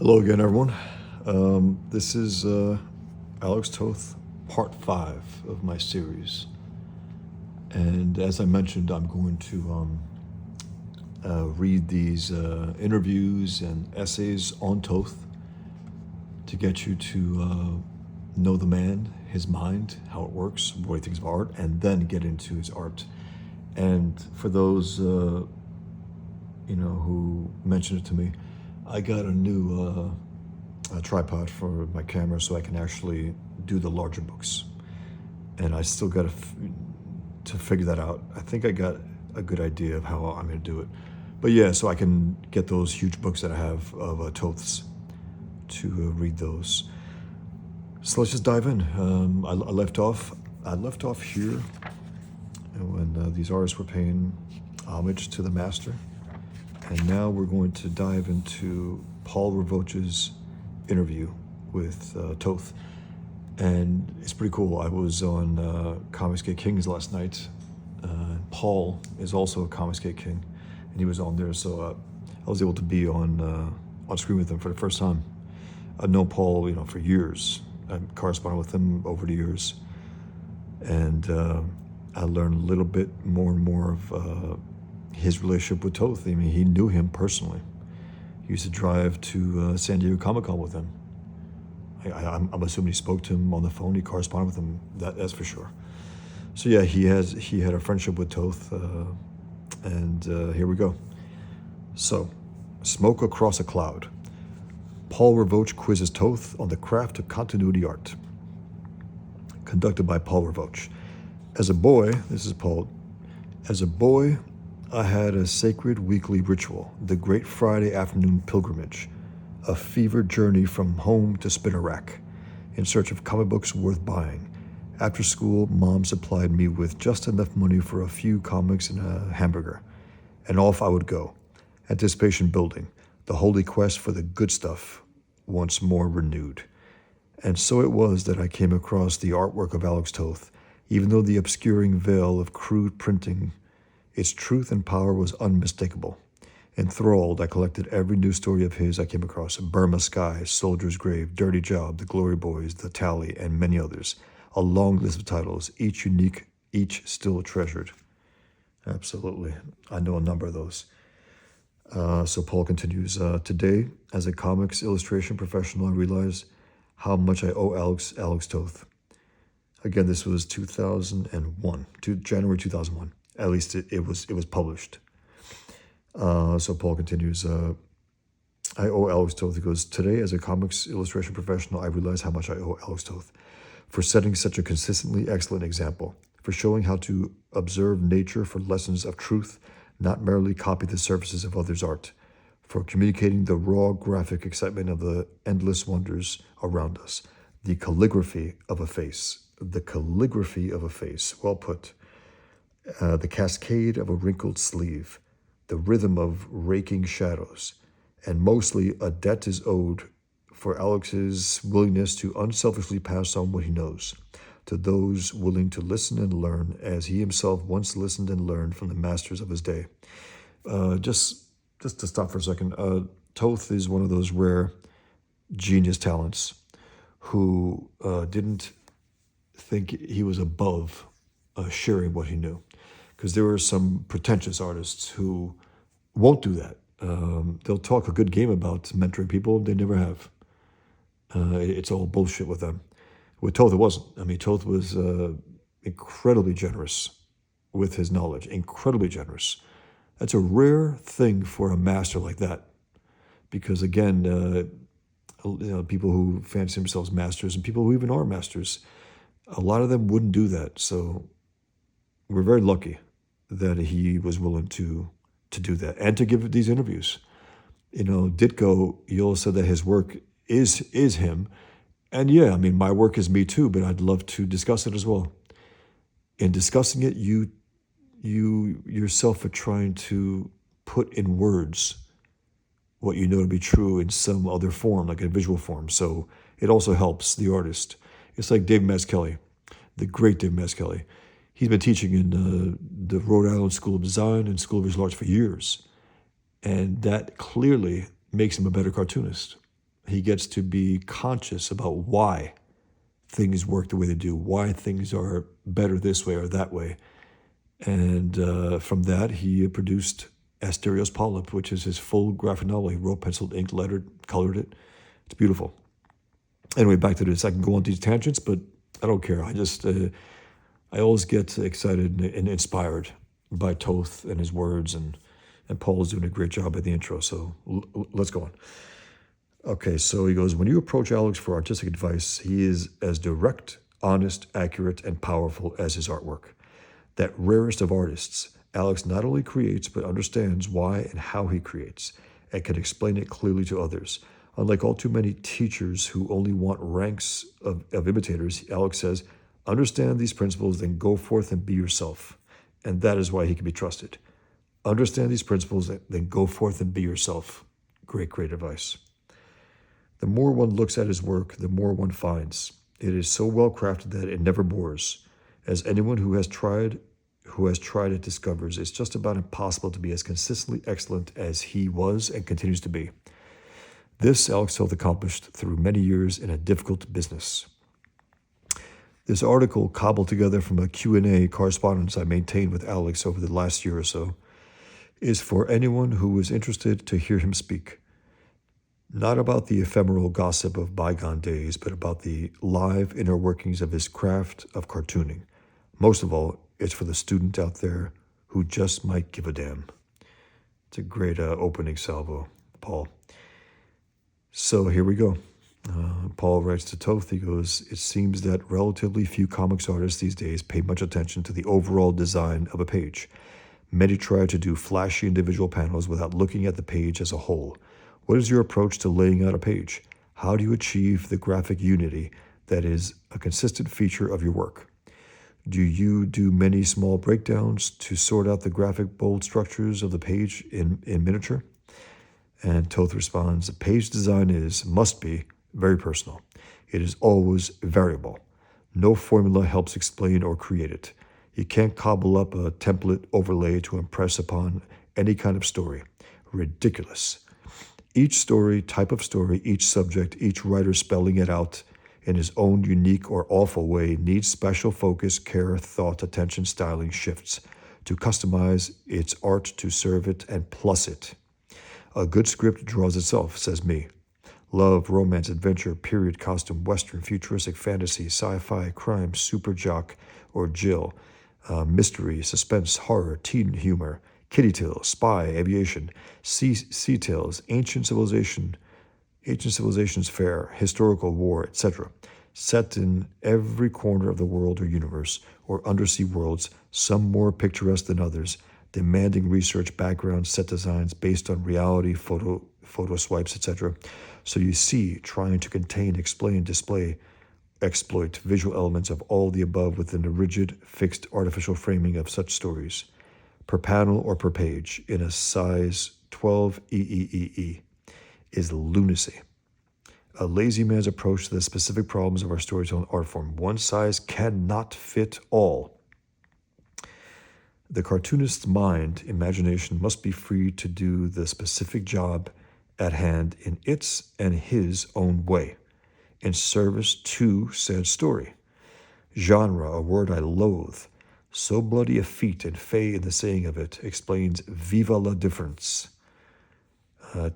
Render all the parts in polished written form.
Hello again, everyone. This is Alex Toth, part 5 of my series. And as I mentioned, I'm going to read these interviews and essays on Toth to get you to know the man, his mind, how it works, what he thinks of art, and then get into his art. And for those, who mentioned it to me, I got a new a tripod for my camera so I can actually do the larger books. And I still got to figure that out. I think I got a good idea of how I'm going to do it. But yeah, so I can get those huge books that I have of Toth's to read those. So let's just dive in. I left off here when these artists were paying homage to the master. And now we're going to dive into Paul Ravoch's interview with Toth. And it's pretty cool. I was on Comicsgate Kings last night. Paul is also a Comicsgate King, and he was on there, so I was able to be on screen with him for the first time. I've known Paul, for years. I've corresponded with him over the years, and I learned a little bit more and more of his relationship with Toth. I mean, he knew him personally. He used to drive to San Diego Comic-Con with him. I'm assuming he spoke to him on the phone. He corresponded with him. That's for sure. So yeah, he had a friendship with Toth, and here we go. So, Smoke Across a Cloud. Paul Ravoch quizzes Toth on the craft of continuity art. Conducted by Paul Ravoch. As a boy, this is Paul. As a boy, I had a sacred weekly ritual, the Great Friday Afternoon Pilgrimage, a fevered journey from home to spinner rack, in search of comic books worth buying. After school, Mom supplied me with just enough money for a few comics and a hamburger, and off I would go. Anticipation building, the holy quest for the good stuff, once more renewed. And so it was that I came across the artwork of Alex Toth, even though the obscuring veil of crude printing, its truth and power was unmistakable. Enthralled, I collected every news story of his I came across: Burma Sky, Soldier's Grave, Dirty Job, The Glory Boys, The Tally, and many others. A long list of titles, each unique, each still treasured. Absolutely. I know a number of those. So Paul continues, today, as a comics illustration professional, I realize how much I owe Alex Toth. Again, this was 2001, January 2001. At least it was published. So Paul continues, I owe Alex Toth. He goes, today as a comics illustration professional, I realize how much I owe Alex Toth for setting such a consistently excellent example, for showing how to observe nature for lessons of truth, not merely copy the surfaces of others' art, for communicating the raw graphic excitement of the endless wonders around us, the calligraphy of a face, well put, the cascade of a wrinkled sleeve, the rhythm of raking shadows, and mostly a debt is owed for Alex's willingness to unselfishly pass on what he knows to those willing to listen and learn as he himself once listened and learned from the masters of his day. Just to stop for a second, Toth is one of those rare genius talents who didn't think he was above sharing what he knew. Because there are some pretentious artists who won't do that. They'll talk a good game about mentoring people. They never have. It's all bullshit with them. With Toth, it wasn't. I mean, Toth was incredibly generous with his knowledge. Incredibly generous. That's a rare thing for a master like that. Because again, people who fancy themselves masters and people who even are masters, a lot of them wouldn't do that. So we're very lucky that he was willing to do that and to give these interviews. Ditko, Yul said that his work is him. And yeah, I mean, my work is me too, but I'd love to discuss it as well. In discussing it, you yourself are trying to put in words what you know to be true in some other form, like a visual form. So it also helps the artist. It's like Dave Mazzucchelli, the great Dave Mazzucchelli. He's been teaching in the Rhode Island School of Design and School of Visual Arts for years. And that clearly makes him a better cartoonist. He gets to be conscious about why things work the way they do, why things are better this way or that way. And from that, he produced Asterios Polyp, which is his full graphic novel. He wrote, penciled, inked, lettered, colored it. It's beautiful. Anyway, back to this. I can go on these tangents, but I don't care. I always get excited and inspired by Toth and his words, and Paul is doing a great job at the intro. So let's go on. Okay, so he goes, when you approach Alex for artistic advice, he is as direct, honest, accurate, and powerful as his artwork. That rarest of artists, Alex not only creates, but understands why and how he creates, and can explain it clearly to others. Unlike all too many teachers who only want ranks of imitators, Alex says, understand these principles, then go forth and be yourself. And that is why he can be trusted. Understand these principles, then go forth and be yourself. Great, great advice. The more one looks at his work, the more one finds. It is so well crafted that it never bores. As anyone who has tried it discovers, it's just about impossible to be as consistently excellent as he was and continues to be. This Alex Toth accomplished through many years in a difficult business. This article, cobbled together from a Q&A correspondence I maintained with Alex over the last year or so, is for anyone who is interested to hear him speak. Not about the ephemeral gossip of bygone days, but about the live inner workings of his craft of cartooning. Most of all, it's for the student out there who just might give a damn. It's a great opening salvo, Paul. So here we go. Paul writes to Toth, he goes, it seems that relatively few comics artists these days pay much attention to the overall design of a page. Many try to do flashy individual panels without looking at the page as a whole. What is your approach to laying out a page? How do you achieve the graphic unity that is a consistent feature of your work? Do you do many small breakdowns to sort out the graphic bold structures of the page in miniature? And Toth responds, page design must be very personal. It is always variable. No formula helps explain or create it. You can't cobble up a template overlay to impress upon any kind of story. Ridiculous. Each story, type of story, each subject, each writer spelling it out in his own unique or awful way needs special focus, care, thought, attention, styling, shifts to customize its art to serve it and plus it. A good script draws itself, says me. Love, romance, adventure, period, costume, western, futuristic, fantasy, sci-fi, crime, super jock or Jill, mystery, suspense, horror, teen humor, kiddie tales, spy, aviation, sea tales, ancient civilizations fair, historical war, etc. Set in every corner of the world or universe, or undersea worlds, some more picturesque than others, demanding research, background, set designs based on reality, photo swipes, etc. So you see, trying to contain, explain, display, exploit visual elements of all the above within a rigid, fixed, artificial framing of such stories, per panel or per page, in a size 12 EEEE, is lunacy. A lazy man's approach to the specific problems of our storytelling art form. One size cannot fit all. The cartoonist's mind, imagination, must be free to do the specific job at hand in its and his own way, in service to said story. Genre, a word I loathe, so bloody a feat and fey in the saying of it, explains viva la difference.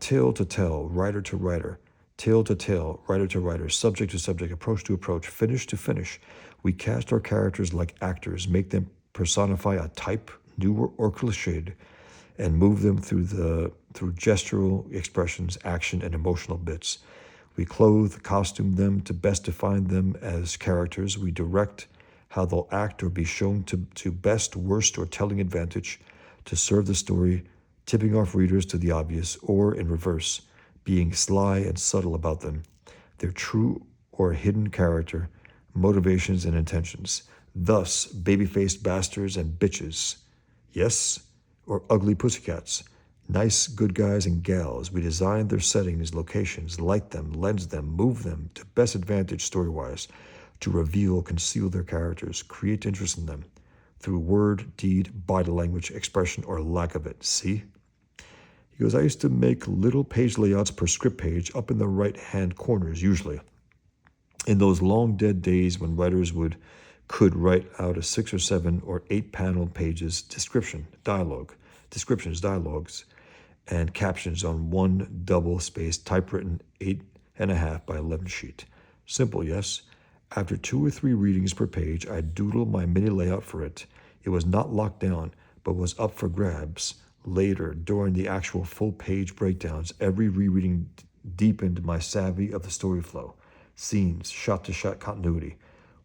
Tale to tale, writer to writer, tale to tale, writer to writer, subject to subject, approach to approach, finish to finish. We cast our characters like actors, make them personify a type, new or cliched, and move them through gestural expressions, action, and emotional bits. We clothe, costume them to best define them as characters. We direct how they'll act or be shown to best, worst, or telling advantage to serve the story, tipping off readers to the obvious, or in reverse, being sly and subtle about them, their true or hidden character, motivations, and intentions. Thus, baby-faced bastards and bitches, yes, or ugly pussycats, nice good guys and gals. We design their settings, locations, light them, lens them, move them to best advantage story-wise, to reveal, conceal their characters, create interest in them, through word, deed, body language, expression, or lack of it. See? He goes, I used to make little page layouts per script page up in the right-hand corners, usually. In those long dead days when writers could write out a 6 or 7 or 8 panel pages descriptions, dialogues, and captions on one double-spaced typewritten 8.5 by 11 sheet. Simple, yes. After 2 or 3 readings per page, I'd doodle my mini layout for it. It was not locked down, but was up for grabs. Later, during the actual full-page breakdowns, every rereading deepened my savvy of the story flow, scenes, shot-to-shot continuity,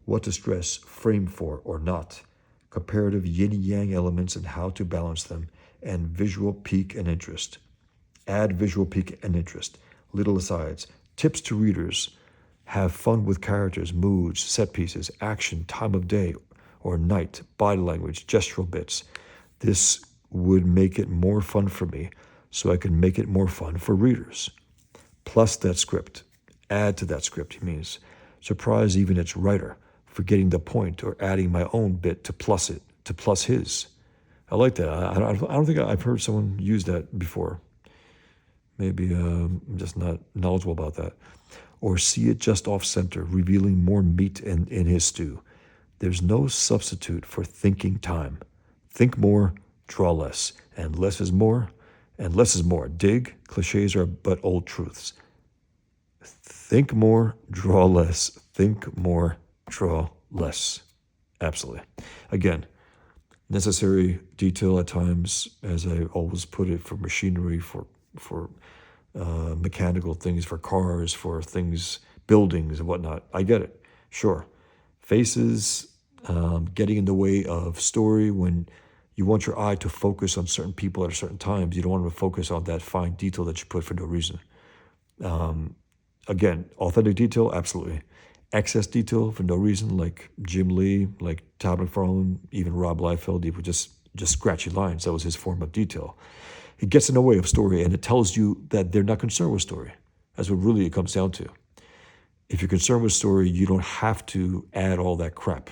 what to stress, frame for or not, comparative yin-yang elements and how to balance them, and visual peak and interest. Add visual peak and interest. Little asides. Tips to readers. Have fun with characters, moods, set pieces, action, time of day or night, body language, gestural bits. This would make it more fun for me, so I can make it more fun for readers. Plus that script. Add to that script, he means. Surprise even its writer, forgetting the point or adding my own bit to plus his. I like that. I don't think I've heard someone use that before. Maybe I'm just not knowledgeable about that. Or see it just off center, revealing more meat in his stew. There's no substitute for thinking time. Think more, draw less, and less is more, and less is more. Dig, cliches are but old truths. Think more, draw less. Think more, draw less. Absolutely. Again, necessary detail at times, as I always put it, for machinery, for mechanical things, for cars, for things, buildings and whatnot. I get it. Sure. Faces, getting in the way of story when you want your eye to focus on certain people at certain times. You don't want to focus on that fine detail that you put for no reason. Again, authentic detail, absolutely. Excess detail for no reason, like Jim Lee, like Todd McFarlane, even Rob Liefeld, he would just scratchy lines. That was his form of detail. It gets in the way of story, and it tells you that they're not concerned with story. That's what really it comes down to. If you're concerned with story, you don't have to add all that crap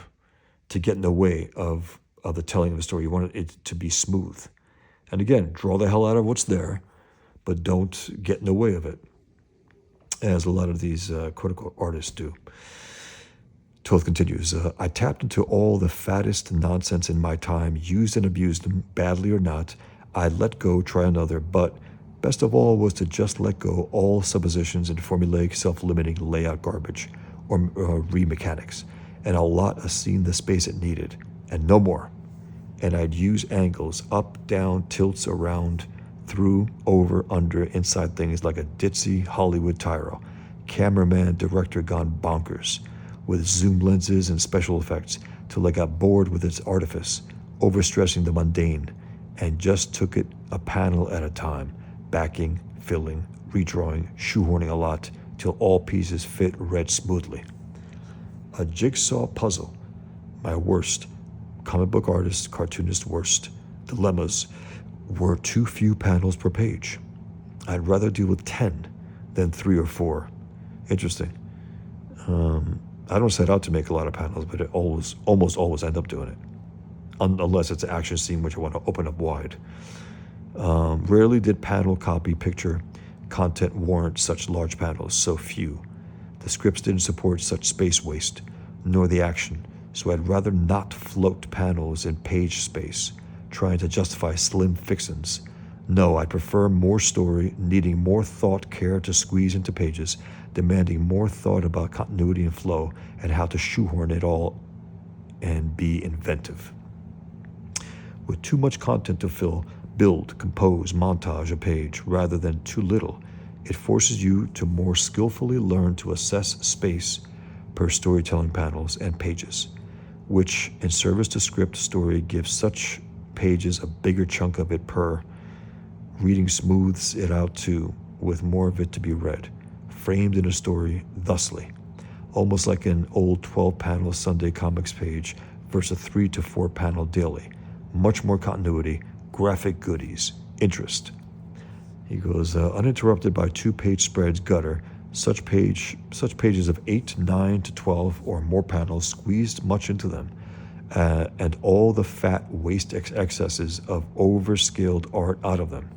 to get in the way of the telling of the story. You want it to be smooth. And again, draw the hell out of what's there, but don't get in the way of it, as a lot of these quote-unquote artists do. Toth continues, I tapped into all the fattest nonsense in my time, used and abused them, badly or not. I let go, try another, but best of all was to just let go all suppositions and formulaic, self-limiting layout garbage or re-mechanics, and I'll lot a scene the space it needed, and no more. And I'd use angles, up, down, tilts, around, through, over, under, inside things like a ditzy Hollywood tyro, cameraman, director gone bonkers, with zoom lenses and special effects, till I got bored with its artifice, overstressing the mundane, and just took it a panel at a time, backing, filling, redrawing, shoehorning a lot, till all pieces fit, read smoothly. A jigsaw puzzle, my worst, comic book artist, cartoonist worst, dilemmas, were too few panels per page. I'd rather deal with 10 than 3 or 4. Interesting. I don't set out to make a lot of panels, but it almost always end up doing it. Unless it's an action scene which I want to open up wide. Rarely did panel copy picture content warrant such large panels, so few. The scripts didn't support such space waste, nor the action, so I'd rather not float panels in page space, trying to justify slim fixins. No, I prefer more story, needing more thought, care to squeeze into pages, demanding more thought about continuity and flow, and how to shoehorn it all and be inventive. With too much content to fill, build, compose, montage a page, rather than too little, it forces you to more skillfully learn to assess space per storytelling panels and pages, which, in service to script story, gives such pages a bigger chunk of it per. Reading smooths it out too, with more of it to be read, framed in a story thusly, almost like an old 12-panel Sunday comics page versus a 3 to 4 panel daily. Much more continuity, graphic goodies, interest. He goes, uninterrupted by 2-page spreads, gutter, such pages of 8, 9 to 12 or more panels squeezed much into them, and all the fat waste excesses of overscaled art out of them.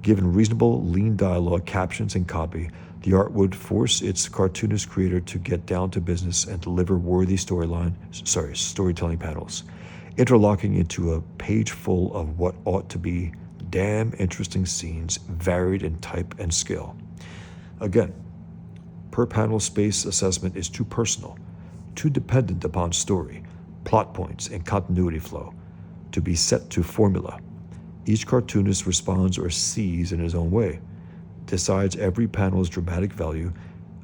Given reasonable, lean dialogue, captions, and copy, the art would force its cartoonist creator to get down to business and deliver worthy storytelling panels, interlocking into a page full of what ought to be damn interesting scenes, varied in type and scale. Again, per panel space assessment is too personal, too dependent upon story, plot points, and continuity flow to be set to formula. Each cartoonist responds or sees in his own way, decides every panel's dramatic value,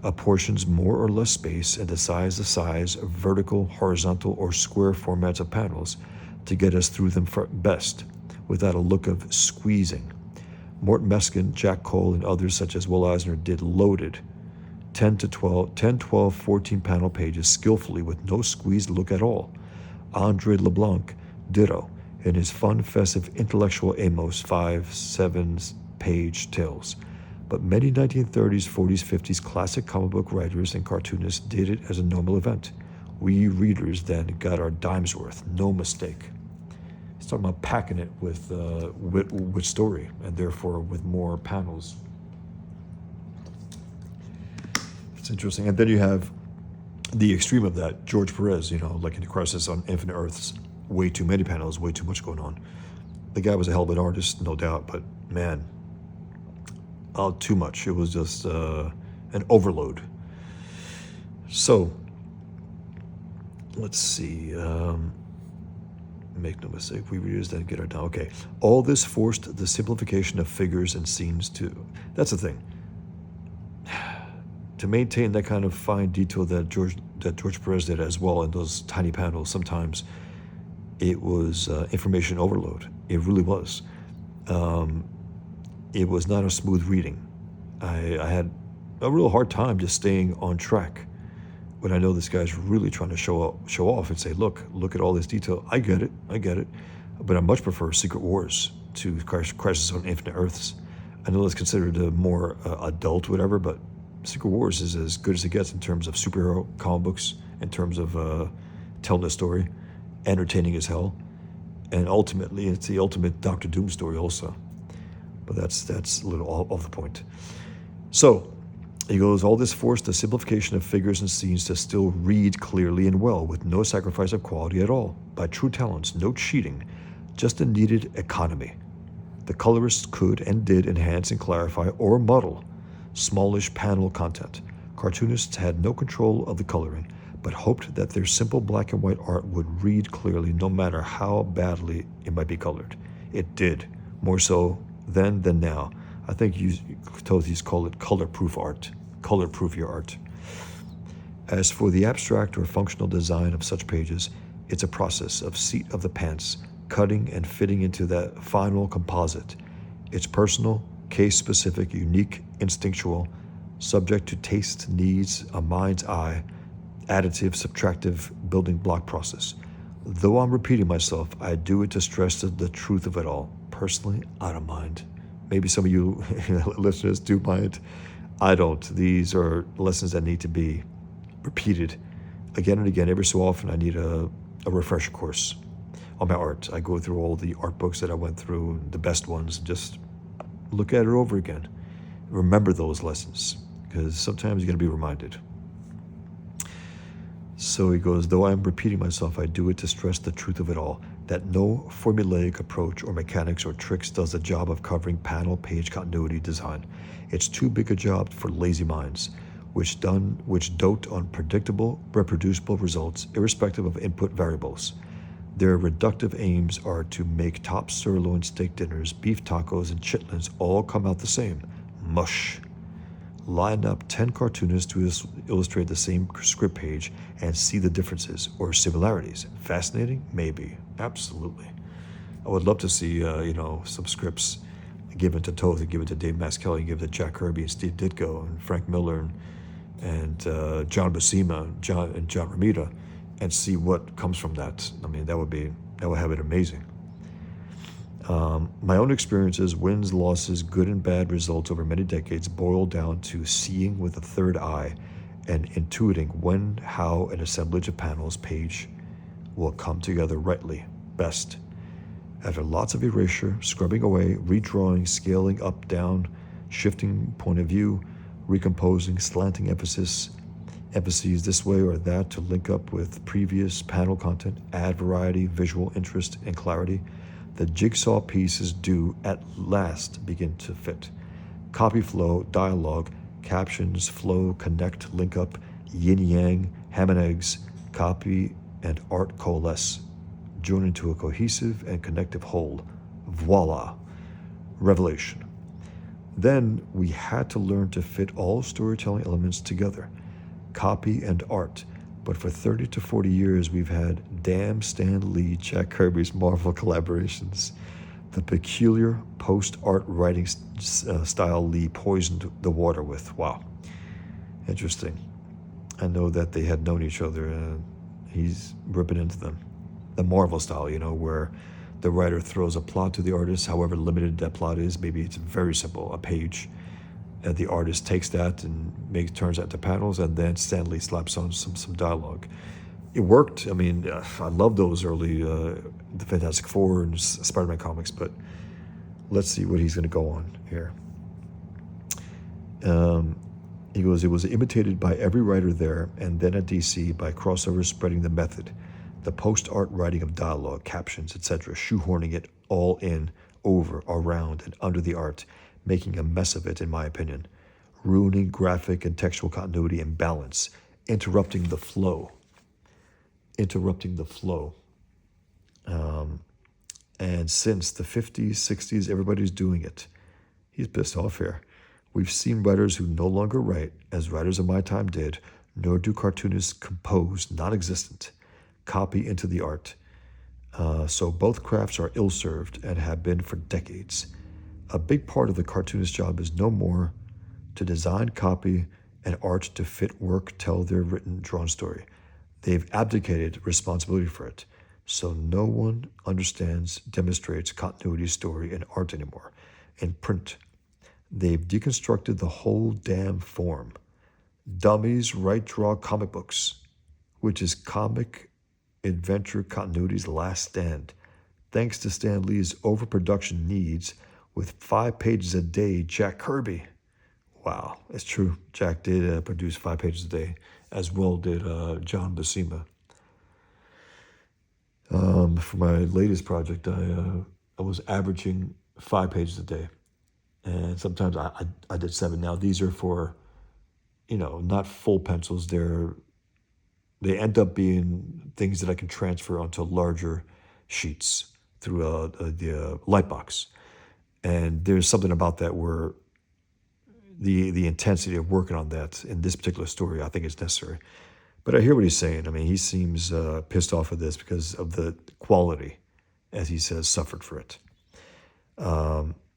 apportions more or less space, and decides the size of vertical, horizontal, or square formats of panels to get us through them best, without a look of squeezing. Morton Meskin, Jack Cole, and others such as Will Eisner did loaded 10, 12, 14 panel pages skillfully with no squeezed look at all. Andre LeBlanc, ditto, in his fun, festive, intellectual Amos 5-7 page tales. But many 1930s, 40s, 50s classic comic book writers and cartoonists did it as a normal event. We readers then got our dime's worth, no mistake. He's talking about packing it with story, and therefore with more panels. It's interesting. And then you have the extreme of that, George Perez, like in Crisis on Infinite Earths. Way too many panels, way too much going on. The guy was a hell of an artist, no doubt, but man, too much. It was just an overload. So, let's see. Make no mistake, we readers then get our down. Okay, all this forced the simplification of figures and scenes too. That's the thing. To maintain that kind of fine detail that George Perez did as well in those tiny panels, sometimes it was information overload. It really was. It was not a smooth reading. I had a real hard time just staying on track when I know this guy's really trying to show off and say, look at all this detail. I get it. But I much prefer Secret Wars to Crisis on Infinite Earths. I know it's considered a more adult whatever, but Secret Wars is as good as it gets in terms of superhero comic books, in terms of telling a story, entertaining as hell, and ultimately it's the ultimate Doctor Doom story also. But that's a little off the point. So he goes, all this forced the simplification of figures and scenes to still read clearly and well, with no sacrifice of quality at all, by true talents, no cheating, just a needed economy. The colorists could and did enhance and clarify or muddle smallish panel content. Cartoonists had no control of the coloring, but hoped that their simple black and white art would read clearly no matter how badly it might be colored. It did, more so then than now. I think Toth used to call it color-proof art, color-proof your art. As for the abstract or functional design of such pages, it's a process of seat of the pants, cutting and fitting into that final composite. It's personal, case-specific, unique, instinctual, subject to taste, needs, a mind's eye, additive, subtractive, building block process. Though I'm repeating myself, I do it to stress the truth of it all. Personally, I don't mind. Maybe some of you listeners do mind. I don't. These are lessons that need to be repeated again and again. Every so often, I need a refresher course on my art. I go through all the art books that I went through, the best ones, just look at it over again. Remember those lessons, because sometimes you're going to be reminded. So he goes, though I'm repeating myself, I do it to stress the truth of it all, that no formulaic approach or mechanics or tricks does the job of covering panel page continuity design. It's too big a job for lazy minds, which dote on predictable, reproducible results, irrespective of input variables. Their reductive aims are to make top sirloin steak dinners, beef tacos, and chitlins all come out the same. Mush. Line up 10 cartoonists to illustrate the same script page and see the differences or similarities. Fascinating? Maybe. Absolutely. I would love to see, some scripts given to Toth and given to Dave Mazzucchelli, given to Jack Kirby and Steve Ditko and Frank Miller and John Buscema and John Romita, and see what comes from that. I mean, that would have it amazing. My own experiences, wins, losses, good and bad results over many decades boil down to seeing with a third eye and intuiting when, how an assemblage of panels page will come together rightly, best. After lots of erasure, scrubbing away, redrawing, scaling up, down, shifting point of view, recomposing, slanting emphases this way or that to link up with previous panel content, add variety, visual interest, and clarity, the jigsaw pieces do at last begin to fit. Copy flow, dialogue, captions, flow, connect, link up, yin yang, ham and eggs, copy and art coalesce, join into a cohesive and connective whole. Voila! Revelation. Then we had to learn to fit all storytelling elements together, copy and art. But for 30 to 40 years, we've had damn Stan Lee, Jack Kirby's Marvel collaborations. The peculiar post-art writing style Lee poisoned the water with. Wow. Interesting. I know that they had known each other, and he's ripping into them. The Marvel style, where the writer throws a plot to the artist, however limited that plot is. Maybe it's very simple, a page. And the artist takes that and turns that into panels, and then Stan Lee slaps on some dialogue. It worked. I mean, I love those early the Fantastic Four and Spider-Man comics, but let's see what he's going to go on here. He goes, it was imitated by every writer there, and then at DC by crossovers spreading the method, the post-art writing of dialogue, captions, etc., shoehorning it all in, over, around, and under the art, making a mess of it, in my opinion, ruining graphic and textual continuity and balance, interrupting the flow. And since the 50s, 60s, everybody's doing it. He's pissed off here. We've seen writers who no longer write, as writers of my time did, nor do cartoonists compose, non-existent, copy into the art. So both crafts are ill-served and have been for decades. A big part of the cartoonist's job is no more to design, copy, and art to fit work, tell their written, drawn story. They've abdicated responsibility for it. So no one understands, demonstrates continuity, story, and art anymore. In print, they've deconstructed the whole damn form. Dummies write, draw comic books, which is comic adventure continuity's last stand. Thanks to Stan Lee's overproduction needs, with 5 pages a day, Jack Kirby. Wow, it's true. Jack did produce 5 pages a day, as well did John Buscema. For my latest project, I was averaging 5 pages a day, and sometimes I did 7. Now these are for, not full pencils. They end up being things that I can transfer onto larger sheets through the Lightbox. And there's something about that where the intensity of working on that in this particular story, I think is necessary. But I hear what he's saying. I mean, he seems pissed off of this because of the quality, as he says, suffered for it.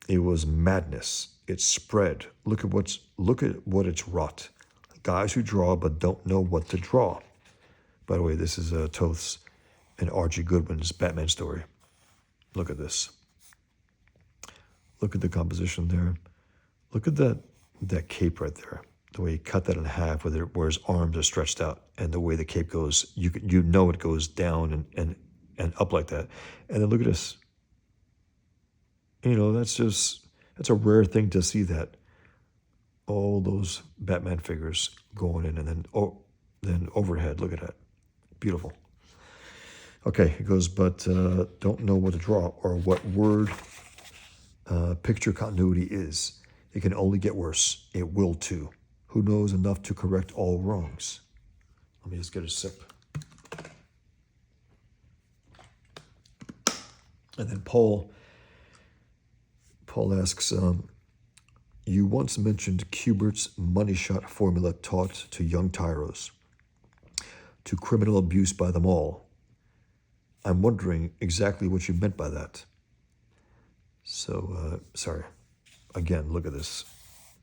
It was madness. It spread. Look at what it's wrought. Guys who draw but don't know what to draw. By the way, this is Toth's and Archie Goodwin's Batman story. Look at this. Look at the composition there. Look at that cape right there. The way he cut that in half, where his arms are stretched out, and the way the cape goes, you know it goes down and up like that. And then look at this. That's a rare thing to see that. All those Batman figures going in, and then overhead. Look at that. Beautiful. Okay, it goes, but don't know what to draw or what word picture continuity is. It can only get worse. It will too. Who knows enough to correct all wrongs? Let me just get a sip. And then Paul asks, you once mentioned Kubert's money shot formula taught to young tyros, to criminal abuse by them all. I'm wondering exactly what you meant by that. So, sorry. Again, look at this.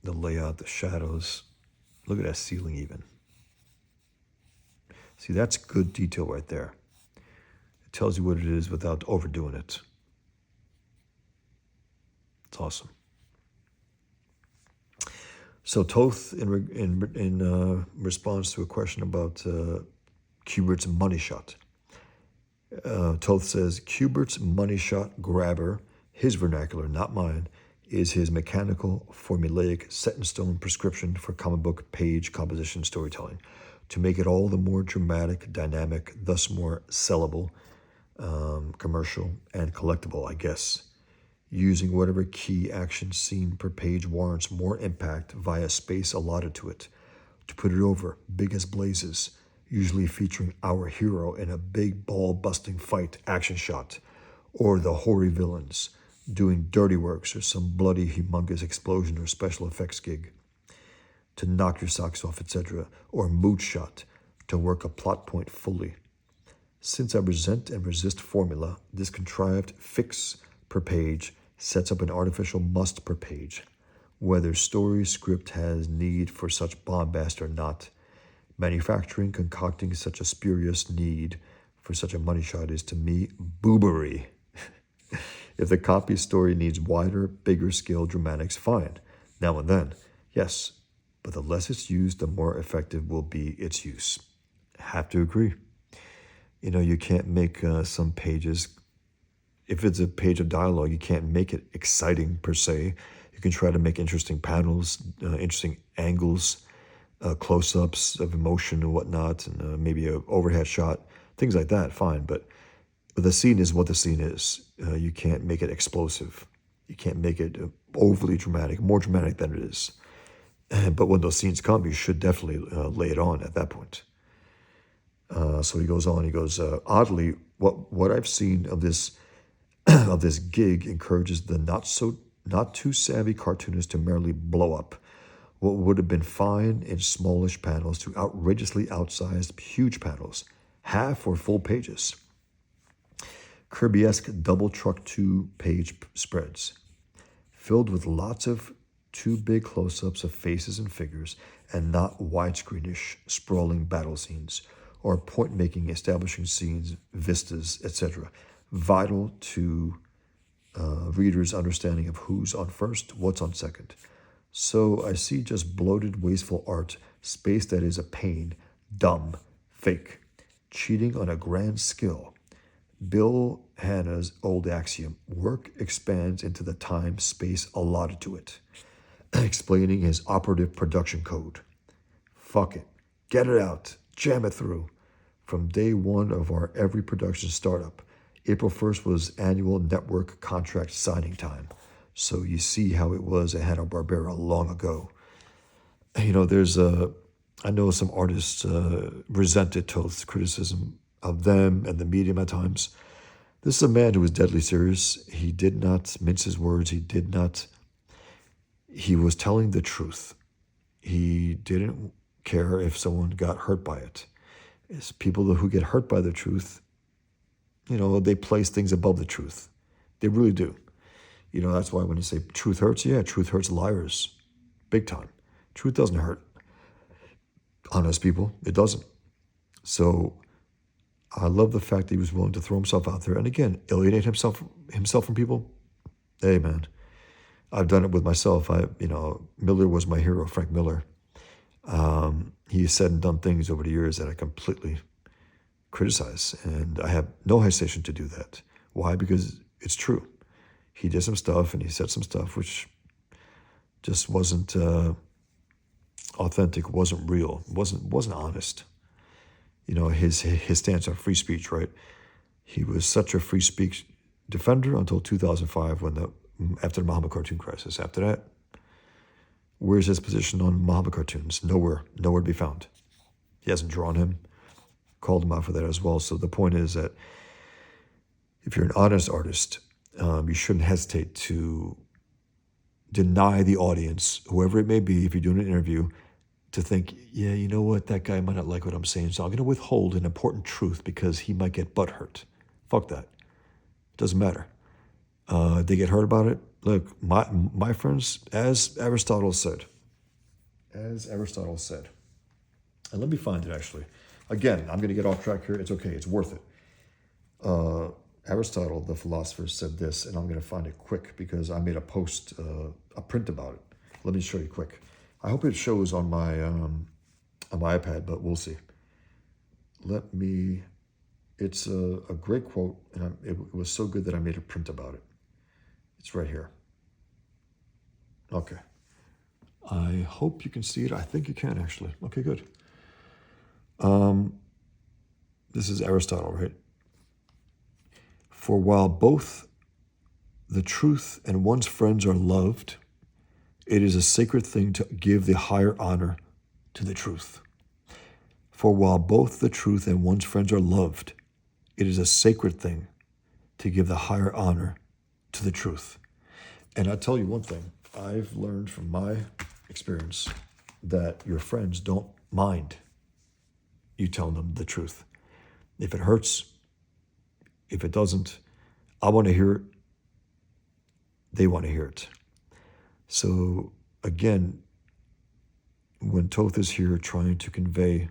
The layout, the shadows. Look at that ceiling even. See, that's good detail right there. It tells you what it is without overdoing it. It's awesome. So Toth, in response to a question about Kubert's money shot, Toth says, Kubert's money shot grabber, his vernacular, not mine, is his mechanical, formulaic, set-in-stone prescription for comic book page composition storytelling to make it all the more dramatic, dynamic, thus more sellable, commercial, and collectible, I guess. Using whatever key action scene per page warrants more impact via space allotted to it. To put it over, big as blazes, usually featuring our hero in a big ball-busting fight action shot, or the hoary villains doing dirty works or some bloody humongous explosion or special effects gig to knock your socks off, etc., or mood shot to work a plot point fully. Since I resent and resist formula, this contrived fix per page sets up an artificial must per page, whether story script has need for such bombast or not. Manufacturing concocting such a spurious need for such a money shot is to me boobery. If the copy story needs wider, bigger scale dramatics, fine. Now and then, yes. But the less it's used, the more effective will be its use. Have to agree. You know, you can't make some pages, if it's a page of dialogue, you can't make it exciting per se. You can try to make interesting panels, interesting angles, close-ups of emotion and whatnot, and maybe an overhead shot, things like that, fine. But the scene is what the scene is. You can't make it explosive. You can't make it overly dramatic, more dramatic than it is. But when those scenes come, you should definitely lay it on at that point. So he goes on. He goes, oddly, what I've seen of this of this gig encourages the not too savvy cartoonist to merely blow up what would have been fine in smallish panels to outrageously outsized huge panels, half or full pages. Kirby-esque double truck 2-page spreads, filled with lots of too big close-ups of faces and figures, and not widescreenish, sprawling battle scenes, or point-making establishing scenes, vistas, etc., vital to readers' understanding of who's on first, what's on second. So I see just bloated, wasteful art, space that is a pain, dumb, fake, cheating on a grand skill. Bill Hanna's old axiom, work expands into the time, space allotted to it, explaining his operative production code. Fuck it. Get it out. Jam it through. From day one of our every production startup, April 1st was annual network contract signing time. So you see how it was at Hanna-Barbera long ago. You know, I know some artists resented Toth's criticism of them and the medium at times. This is a man who was deadly serious. He did not mince his words. He was telling the truth. He didn't care if someone got hurt by it. It's people who get hurt by the truth, you know, they place things above the truth. They really do. You know, that's why when you say truth hurts, yeah, truth hurts liars. Big time. Truth doesn't hurt honest people. It doesn't. So I love the fact that he was willing to throw himself out there and again, alienate himself from people. Hey, man, I've done it with myself. Miller was my hero, Frank Miller. He said and done things over the years that I completely criticize, and I have no hesitation to do that. Why? Because it's true. He did some stuff and he said some stuff which just wasn't authentic, wasn't real, wasn't honest. You know, his stance on free speech, right? He was such a free speech defender until 2005 after the Muhammad cartoon crisis. After that, where's his position on Muhammad cartoons? Nowhere to be found. He hasn't drawn him, called him out for that as well. So the point is that if you're an honest artist, you shouldn't hesitate to deny the audience, whoever it may be, if you're doing an interview, to think, yeah, you know what, that guy might not like what I'm saying, so I'm going to withhold an important truth because he might get butthurt. Fuck that. It doesn't matter. They get hurt about it. Look, my friends, as Aristotle said, and let me find it actually. Again, I'm going to get off track here. It's okay. It's worth it. Aristotle, the philosopher, said this, and I'm going to find it quick because I made a post, a print about it. Let me show you quick. I hope it shows on my iPad, but we'll see. It It's a great quote, and it was so good that I made a print about it. It's right here. Okay. I hope you can see it. I think you can, actually. Okay, good. This is Aristotle, right? For while both the truth and one's friends are loved, it is a sacred thing to give the higher honor to the truth. For while both the truth and one's friends are loved, it is a sacred thing to give the higher honor to the truth. And I tell you one thing, I've learned from my experience that your friends don't mind you telling them the truth. If it hurts, if it doesn't, I want to hear it. They want to hear it. So again, when Toth is here trying to convey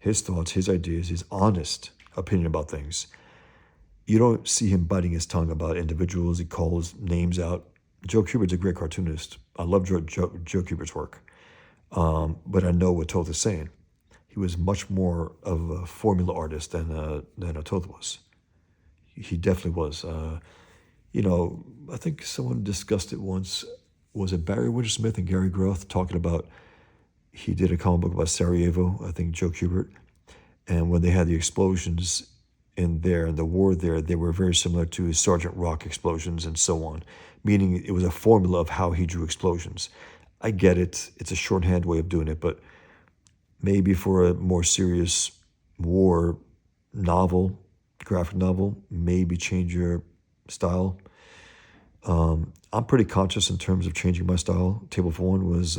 his thoughts, his ideas, his honest opinion about things, you don't see him biting his tongue about individuals. He calls names out. Joe Kubert's a great cartoonist. I love Joe Kubert's work. But I know what Toth is saying. He was much more of a formula artist than a Toth was. He definitely was. I think someone discussed it once. Was it Barry Windsor-Smith and Gary Groth talking about, he did a comic book about Sarajevo, I think Joe Kubert, and when they had the explosions in there, the war there, they were very similar to Sergeant Rock explosions and so on, meaning it was a formula of how he drew explosions. I get it. It's a shorthand way of doing it, but maybe for a more serious war novel, graphic novel, maybe change your style. I'm pretty conscious in terms of changing my style. Table for One was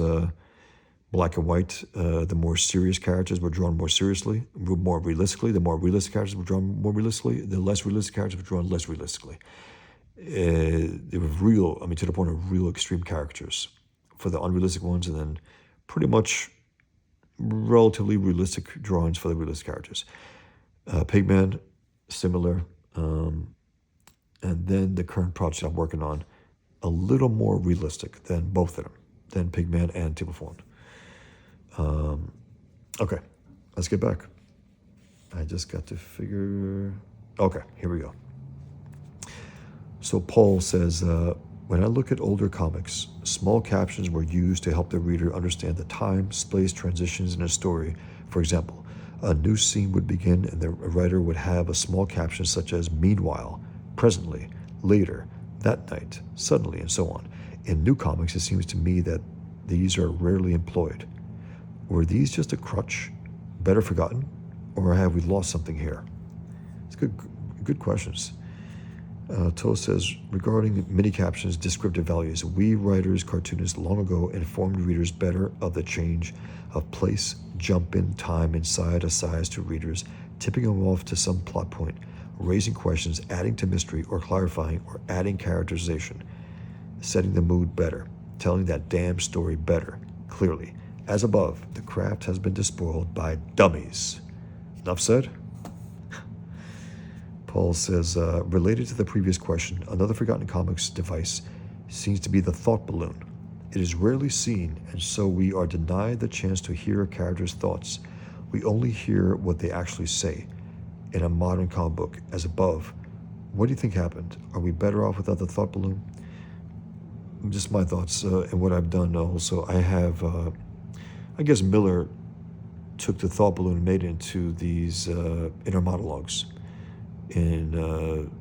black and white. The more serious characters were drawn more seriously, more realistically. The more realistic characters were drawn more realistically. The less realistic characters were drawn less realistically. They were real, to the point of real extreme characters for the unrealistic ones, and then pretty much relatively realistic drawings for the realistic characters. Pigman, similar. And then the current project I'm working on, a little more realistic than both of them, than Pigman and Table for One. Okay, let's get back. I just got to figure... Okay, here we go. So Paul says, when I look at older comics, small captions were used to help the reader understand the time, space, transitions in a story. For example, a new scene would begin and the writer would have a small caption such as meanwhile, presently, later, that night, suddenly, and so on. In new comics, it seems to me that these are rarely employed. Were these just a crutch, better forgotten, or have we lost something here? It's good questions. Toth says, regarding mini captions, descriptive values, we writers, cartoonists long ago informed readers better of the change of place, jump in time inside a size to readers, tipping them off to some plot point, raising questions, adding to mystery or clarifying or adding characterization, setting the mood better, telling that damn story better, clearly. As above, the craft has been despoiled by dummies. Enough said? Paul says, related to the previous question, another forgotten comics device seems to be the thought balloon. It is rarely seen, and so we are denied the chance to hear a character's thoughts. We only hear what they actually say. In a modern comic book, as above, what do you think happened? Are we better off without the thought balloon? Just my thoughts, and what I've done also. I have, I guess Miller took the thought balloon and made it into these inner monologues in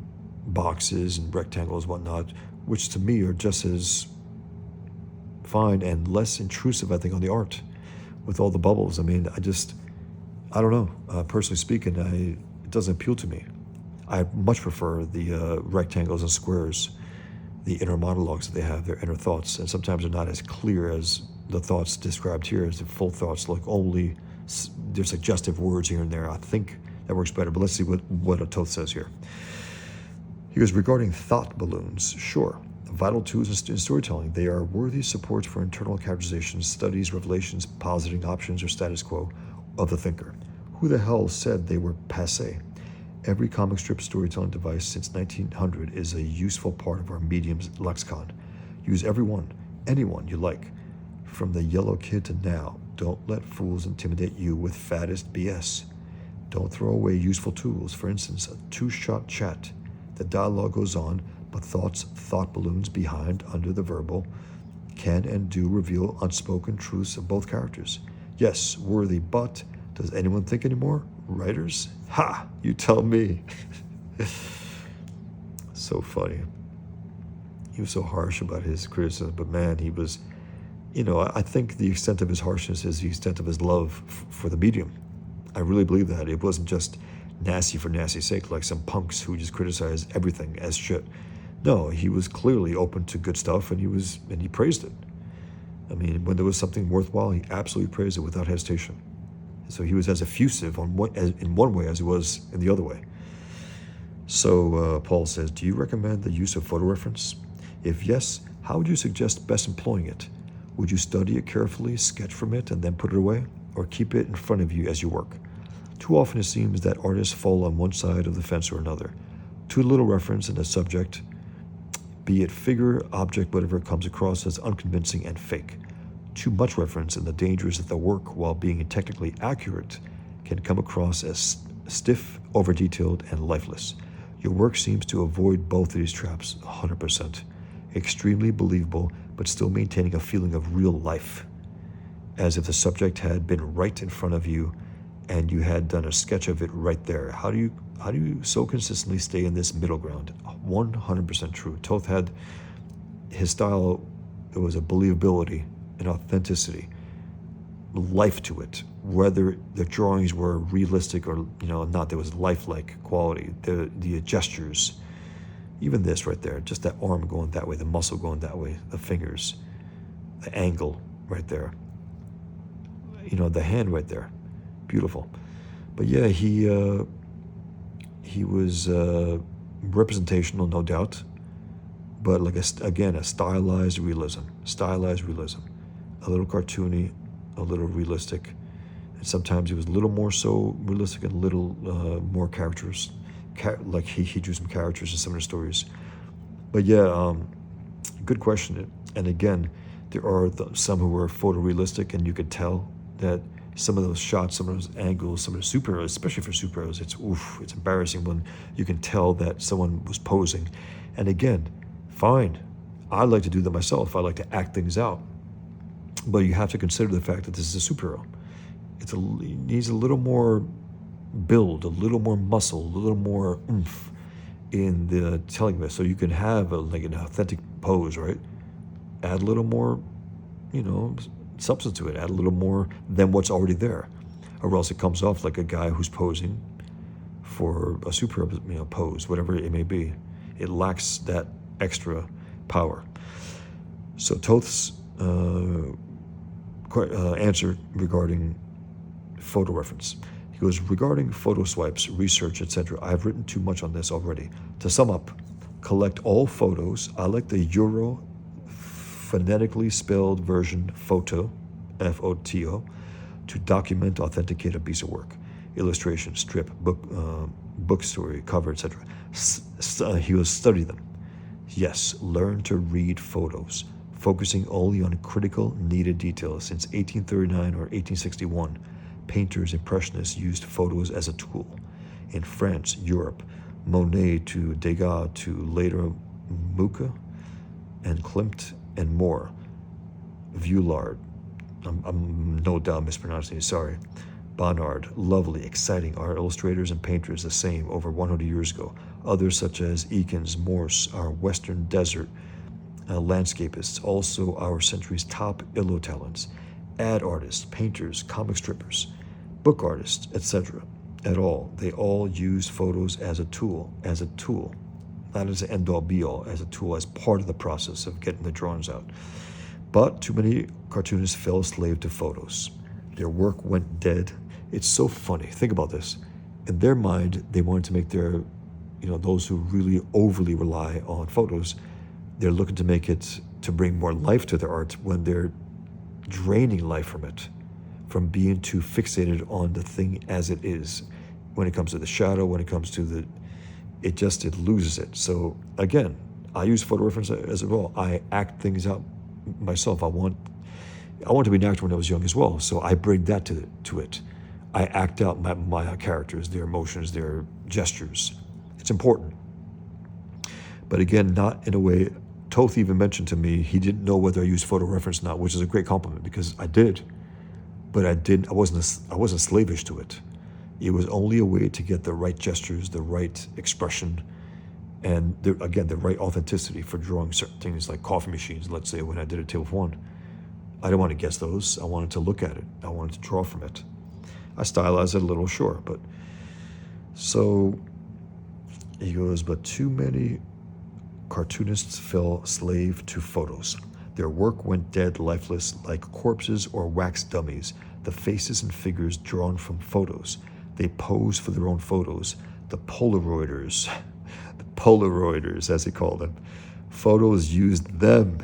boxes and rectangles and whatnot, which to me are just as fine and less intrusive, I think, on the art with all the bubbles. I don't know. Personally speaking, it doesn't appeal to me. I much prefer the rectangles and squares, the inner monologues that they have, their inner thoughts, and sometimes they're not as clear as the thoughts described here, as the full thoughts, like only there's suggestive words here and there. I think that works better, but let's see what Toth says here. He goes, regarding thought balloons, sure. Vital tools in storytelling, they are worthy supports for internal characterizations, studies, revelations, positing options, or status quo of the thinker. Who the hell said they were passé? Every comic strip storytelling device since 1900 is a useful part of our medium's lexicon. Use everyone, anyone you like. From the yellow kid to now, don't let fools intimidate you with faddist BS. Don't throw away useful tools. For instance, a two-shot chat. The dialogue goes on, but thought balloons behind, under the verbal, can and do reveal unspoken truths of both characters. Yes, worthy, but does anyone think anymore? Writers? Ha! You tell me. So funny. He was so harsh about his criticism, but man, he was, I think the extent of his harshness is the extent of his love for the medium. I really believe that. It wasn't just nasty for nasty's sake, like some punks who just criticize everything as shit. No, he was clearly open to good stuff, and he praised it. I mean, when there was something worthwhile, he absolutely praised it without hesitation. So he was as effusive in one way as he was in the other way. So Paul says, do you recommend the use of photo reference? If yes, how would you suggest best employing it? Would you study it carefully, sketch from it, and then put it away? Or keep it in front of you as you work? Too often it seems that artists fall on one side of the fence or another. Too little reference in the subject, be it figure, object, whatever, comes across as unconvincing and fake. Too much reference in the dangers that the work, while being technically accurate, can come across as stiff, over-detailed, and lifeless. Your work seems to avoid both of these traps 100%. Extremely believable, but still maintaining a feeling of real life, as if the subject had been right in front of you and you had done a sketch of it right there. How do you so consistently stay in this middle ground? 100% true. Toth had his style. It was a believability, an authenticity, life to it. Whether the drawings were realistic or not, there was lifelike quality. The gestures, even this right there, just that arm going that way, the muscle going that way, the fingers, the angle right there, the hand right there, beautiful. But yeah, he was representational, no doubt, but like a stylized realism, a little cartoony, a little realistic, and sometimes he was a little more so realistic and a little more characters, like he drew some characters in some of the stories. But yeah, good question. And again, there are some who were photorealistic, and you could tell that some of those shots, some of those angles, some of the superheroes, especially for superheroes, it's embarrassing when you can tell that someone was posing. And again, fine, I like to do that myself. I like to act things out. But you have to consider the fact that this is a superhero. It needs a little more build, a little more muscle, a little more oomph in the telling of it. So you can have an authentic pose, right? Add a little more, substance to it. Add a little more than what's already there, or else it comes off like a guy who's posing for a superhero, pose, whatever it may be. It lacks that extra power. So Toth's answer regarding photo reference. He goes, regarding photo swipes, research, etc., I've written too much on this already. To sum up, collect all photos. I like the Euro phonetically spelled version photo, F-O-T-O, to document, authenticate a piece of work. Illustration, strip, book story, cover, etc. He will study them. Yes, learn to read photos, focusing only on critical, needed details. Since 1839 or 1861, painters, impressionists used photos as a tool. In France, Europe, Monet to Degas to later Mucha and Klimt and more. Vuillard, I'm no doubt mispronouncing it, sorry. Bonnard, lovely, exciting art illustrators and painters the same over 100 years ago. Others such as Eakins, Morse, our Western desert landscapists, also our century's top illo talents. Ad artists, painters, comic strippers, book artists, etc. They all use photos as a tool, not as an end-all be-all, as a tool, as part of the process of getting the drawings out. But too many cartoonists fell slave to photos. Their work went dead. It's so funny. Think about this. In their mind, they wanted to make their, those who really overly rely on photos, they're looking to make it, to bring more life to their art when they're draining life from it, from being too fixated on the thing as it is. When it comes to the shadow, when it comes to it loses it. So again, I use photo reference as well. I act things out myself. I want to be an actor when I was young as well. So I bring that to it. I act out my characters, their emotions, their gestures. It's important. But again, not in a way. Toth even mentioned to me he didn't know whether I used photo reference or not, which is a great compliment because I did. But I didn't. I wasn't slavish to it. It was only a way to get the right gestures, the right expression, and again the right authenticity for drawing certain things like coffee machines. Let's say when I did a table for one, I didn't want to guess those. I wanted to look at it. I wanted to draw from it. I stylized it a little, sure, but so he goes. But too many cartoonists fell slave to photos. Their work went dead, lifeless, like corpses or wax dummies, the faces and figures drawn from photos. They posed for their own photos. The Polaroiders, the Polaroiders, as he called them. Photos used them,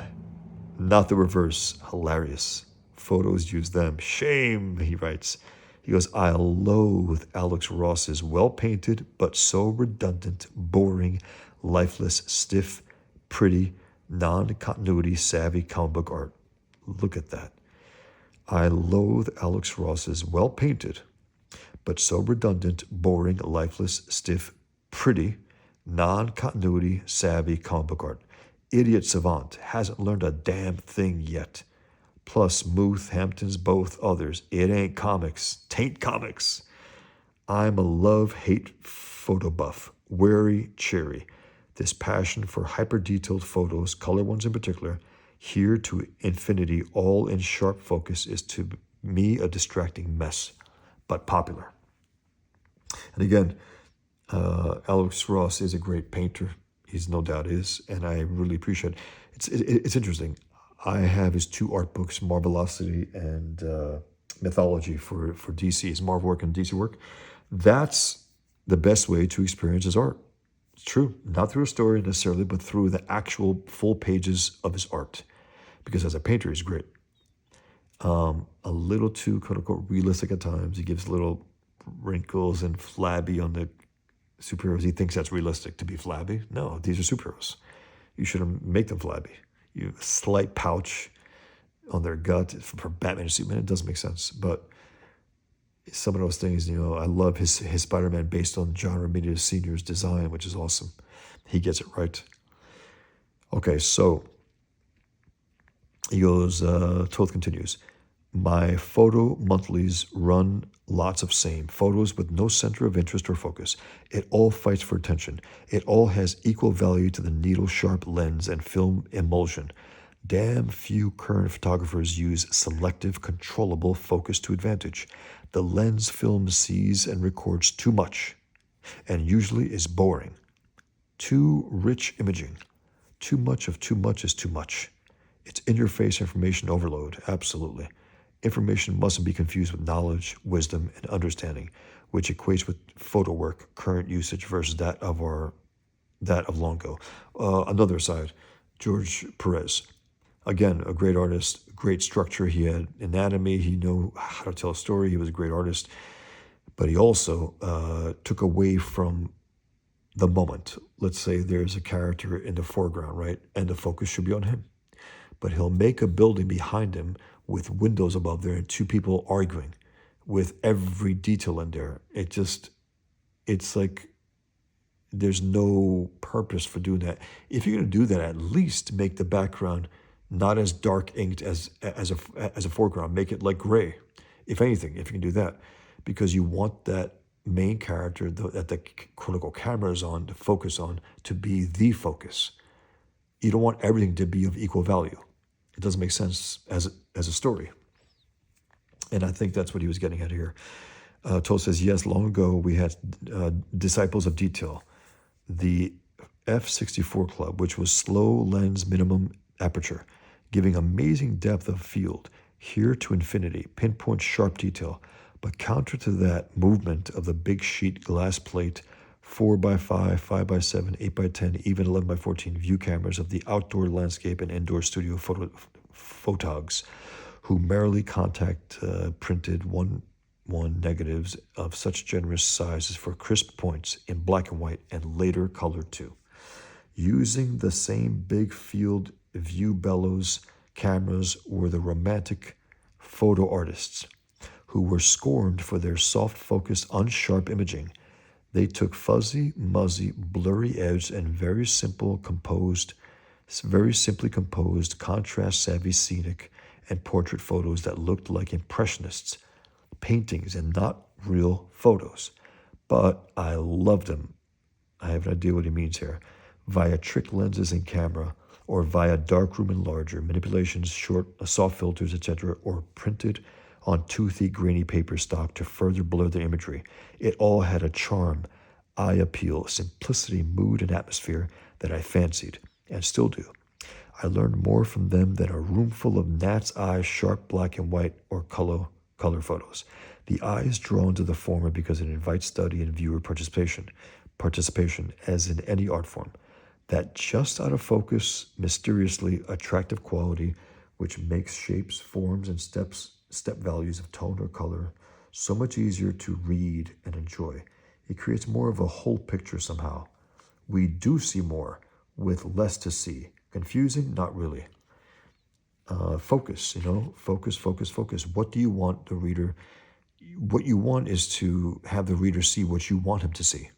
not the reverse. Hilarious. Photos used them. Shame, he writes. He goes, I loathe Alex Ross's well-painted but so redundant, boring, lifeless, stiff, pretty, non-continuity savvy comic book art. Look at that. I loathe Alex Ross's well-painted but so redundant, boring, lifeless, stiff, pretty, non-continuity savvy comic book art. Idiot savant hasn't learned a damn thing yet. Plus Muth, Hamptons, both others. It ain't comics. Tain't comics. I'm a love-hate photo buff. Wary, cheery. This passion for hyper-detailed photos, color ones in particular, here to infinity, all in sharp focus, is to me a distracting mess, but popular. And again, Alex Ross is a great painter. He's no doubt is, and I really appreciate it. It's interesting. I have his two art books, Marvelosity and Mythology for DC, his Marvel work and DC work. That's the best way to experience his art. It's true. Not through a story necessarily, but through the actual full pages of his art. Because as a painter, he's great. A little too, quote unquote, realistic at times. He gives little wrinkles and flabby on the superheroes. He thinks that's realistic to be flabby. No, these are superheroes. You shouldn't make them flabby. You have a slight pouch on their gut for Batman and Superman. It doesn't make sense. But some of those things, I love his Spider-Man based on John Romita Sr.'s design, which is awesome. He gets it right. Okay, so he goes, Toth continues, my photo monthlies run lots of same. Photos with no center of interest or focus. It all fights for attention. It all has equal value to the needle-sharp lens and film emulsion. Damn few current photographers use selective, controllable focus to advantage. The lens film sees and records too much, and usually is boring. Too rich imaging. Too much of too much is too much. It's in-your-face information overload, absolutely. Information mustn't be confused with knowledge, wisdom, and understanding, which equates with photo work, current usage versus that of long ago. Another aside, George Perez. Again, a great artist, great structure. He had anatomy. He knew how to tell a story. He was a great artist. But he also took away from the moment. Let's say there's a character in the foreground, right? And the focus should be on him. But he'll make a building behind him with windows above there and two people arguing with every detail in there. It's like there's no purpose for doing that. If you're going to do that, at least make the background not as dark inked as a foreground. Make it like gray, if anything, if you can do that. Because you want that main character that the quote-unquote camera is on, to focus on, to be the focus. You don't want everything to be of equal value. It doesn't make sense as a story. And I think that's what he was getting at here. Toth says, yes, long ago we had disciples of detail. The F64 Club, which was slow lens minimum aperture, giving amazing depth of field, here to infinity, pinpoint sharp detail. But counter to that movement of the big sheet glass plate, 4x5, 5x7, 8x10, even 11x14 view cameras of the outdoor landscape and indoor studio photogs, who merrily contact printed 1:1 negatives of such generous sizes for crisp points in black and white and later color too. Using the same big field view bellows cameras were the romantic photo artists who were scorned for their soft-focused, unsharp imaging. They took fuzzy, muzzy, blurry edged, and very simply composed, contrast-savvy scenic and portrait photos that looked like impressionists, paintings, and not real photos. But I loved them. I have an idea what he means here. Via trick lenses and camera, or via darkroom enlarger, manipulations, soft filters, etc., or printed on toothy, grainy paper stock to further blur the imagery. It all had a charm, eye appeal, simplicity, mood, and atmosphere that I fancied, and still do. I learned more from them than a room full of gnat's eyes, sharp black and white, or color photos. The eye is drawn to the former because it invites study and viewer participation as in any art form. That just out of focus, mysteriously attractive quality, which makes shapes, forms, and step values of tone or color so much easier to read and enjoy. It creates more of a whole picture somehow. We do see more with less to see. Confusing? Not really. Focus, focus. What do you want the reader? What you want is to have the reader see what you want him to see.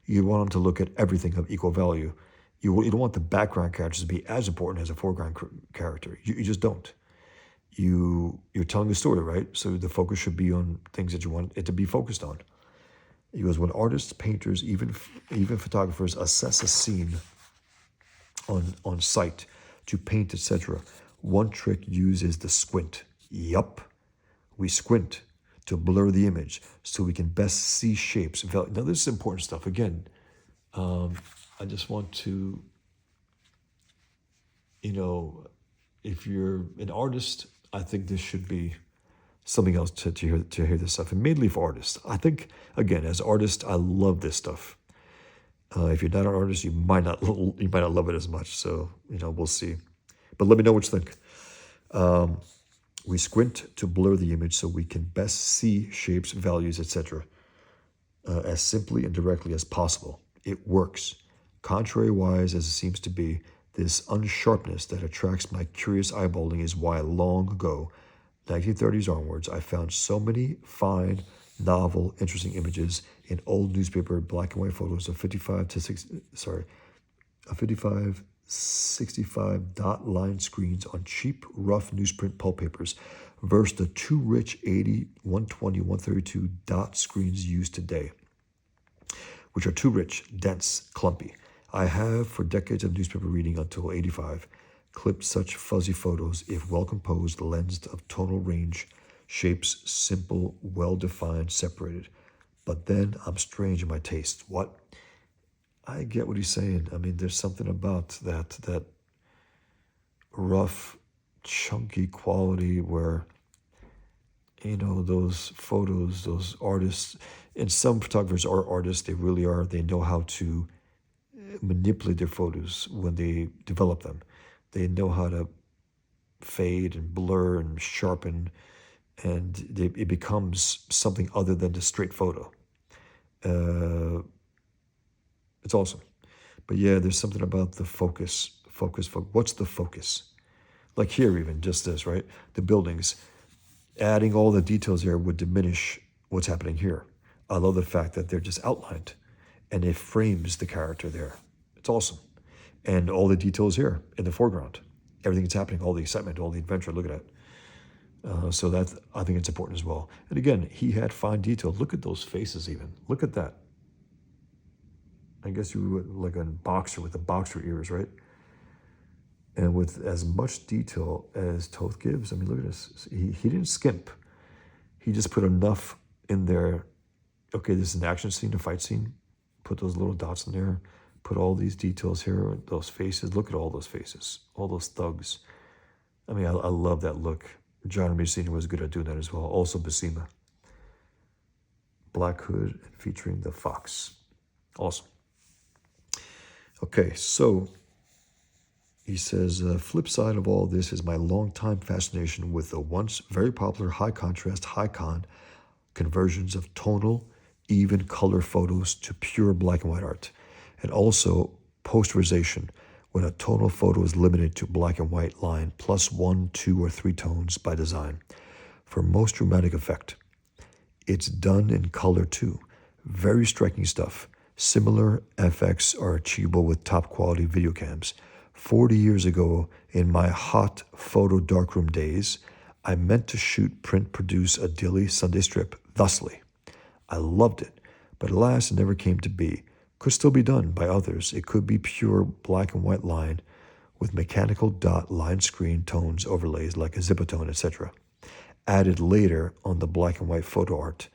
You want him to look at everything of equal value. You don't want the background characters to be as important as a foreground character. You just don't. You're telling a story, right? So the focus should be on things that you want it to be focused on. He goes, when artists, painters, even photographers assess a scene on site to paint, etc., one trick used is the squint. Yup, we squint to blur the image so we can best see shapes. Now this is important stuff. Again, I just want to, if you're an artist, I think this should be something else to hear this stuff, and mainly for artists. I think, again, as artists, I love this stuff. If you're not an artist, you might not love it as much. So we'll see. But let me know what you think. We squint to blur the image so we can best see shapes, values, etc. As simply and directly as possible. It works. Contrary-wise as it seems to be, this unsharpness that attracts my curious eyeballing is why long ago, 1930s onwards, I found so many fine, novel, interesting images in old newspaper black and white photos of 65 dot line screens on cheap, rough newsprint pulp papers versus the too rich 80, 120, 132 dot screens used today, which are too rich, dense, clumpy. I have, for decades of newspaper reading until 85, clipped such fuzzy photos, if well-composed, lensed of tonal range, shapes, simple, well-defined, separated. But then I'm strange in my taste. What? I get what he's saying. I mean, there's something about that rough, chunky quality where, those photos, those artists, and some photographers are artists, they really are. They know how to manipulate their photos when they develop them. They know how to fade and blur and sharpen, and it becomes something other than the straight photo. It's awesome. But yeah, there's something about the focus. What's the focus? Like here even, just this, right? The buildings. Adding all the details here would diminish what's happening here. I love the fact that they're just outlined and it frames the character there. It's awesome. And all the details here in the foreground. Everything that's happening, all the excitement, all the adventure, look at that. So that, I think it's important as well. And again, he had fine detail. Look at those faces even. Look at that. I guess you would like a boxer with the boxer ears, right? And with as much detail as Toth gives, I mean, look at this. He didn't skimp. He just put enough in there. Okay, this is an action scene, a fight scene. Put those little dots in there. Put all these details here, those faces. Look at all those faces, all those thugs. I mean, I love that look. John Sr. was good at doing that as well. Also Basima. Black hood featuring the fox. Awesome. Okay, so he says, flip side of all this is my longtime fascination with the once very popular high contrast, high con conversions of tonal, even color photos to pure black and white art, and also posterization when a tonal photo is limited to black and white line plus 1, 2, or 3 tones by design. for most dramatic effect. It's done in color too. Very striking stuff. Similar effects are achievable with top quality video cams. 40 years ago, in my hot photo darkroom days, I meant to shoot print produce a daily Sunday strip thusly. I loved it, but alas, it never came to be. Could still be done by others. It could be pure black and white line with mechanical dot line screen tones overlays like a zipatone, etc. Added later on the black and white photo art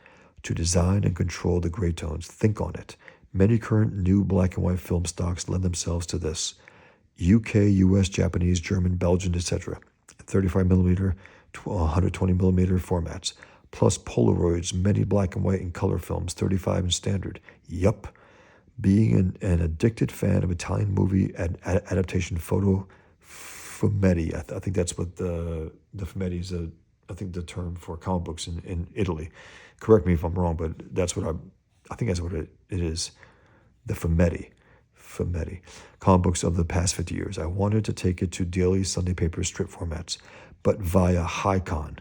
to design and control the gray tones. Think on it. Many current new black and white film stocks lend themselves to this. UK, US, Japanese, German, Belgian, etc. 35mm, 120mm formats. Plus Polaroids, many black and white and color films, 35 and standard. Yup. Being an addicted fan of Italian movie adaptation photo fumetti. I think that's what the fumetti is. I think the term for comic books in Italy. Correct me if I'm wrong, but that's what I think that's what it is. The fumetti. Comic books of the past 50 years. I wanted to take it to daily Sunday paper strip formats, but via high-con.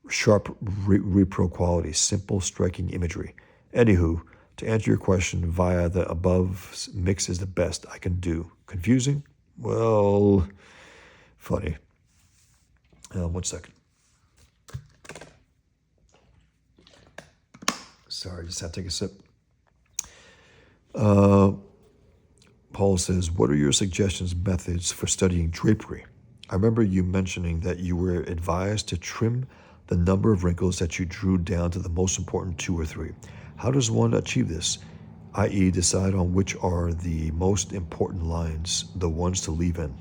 Sharp repro quality, simple striking imagery. Anywho, to answer your question, via the above mix is the best I can do. Confusing? Well, funny. 1 second. Sorry, just had to take a sip. Paul says, what are your suggestions, methods for studying drapery? I remember you mentioning that you were advised to trim the number of wrinkles that you drew down to the most important 2 or 3. How does one achieve this? I.e., decide on which are the most important lines, the ones to leave in.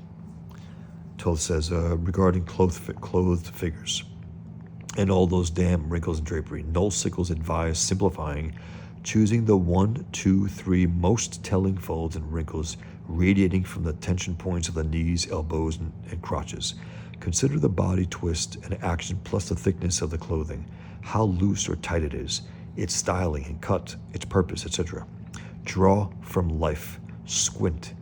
Toth says, regarding clothed figures and all those damn wrinkles and drapery, Noel Sickles advised simplifying, choosing the 1, 2, 3 most telling folds and wrinkles radiating from the tension points of the knees, elbows, and crotches. Consider the body twist and action plus the thickness of the clothing, how loose or tight it is, its styling and cut, its purpose, etc. Draw from life. Squint.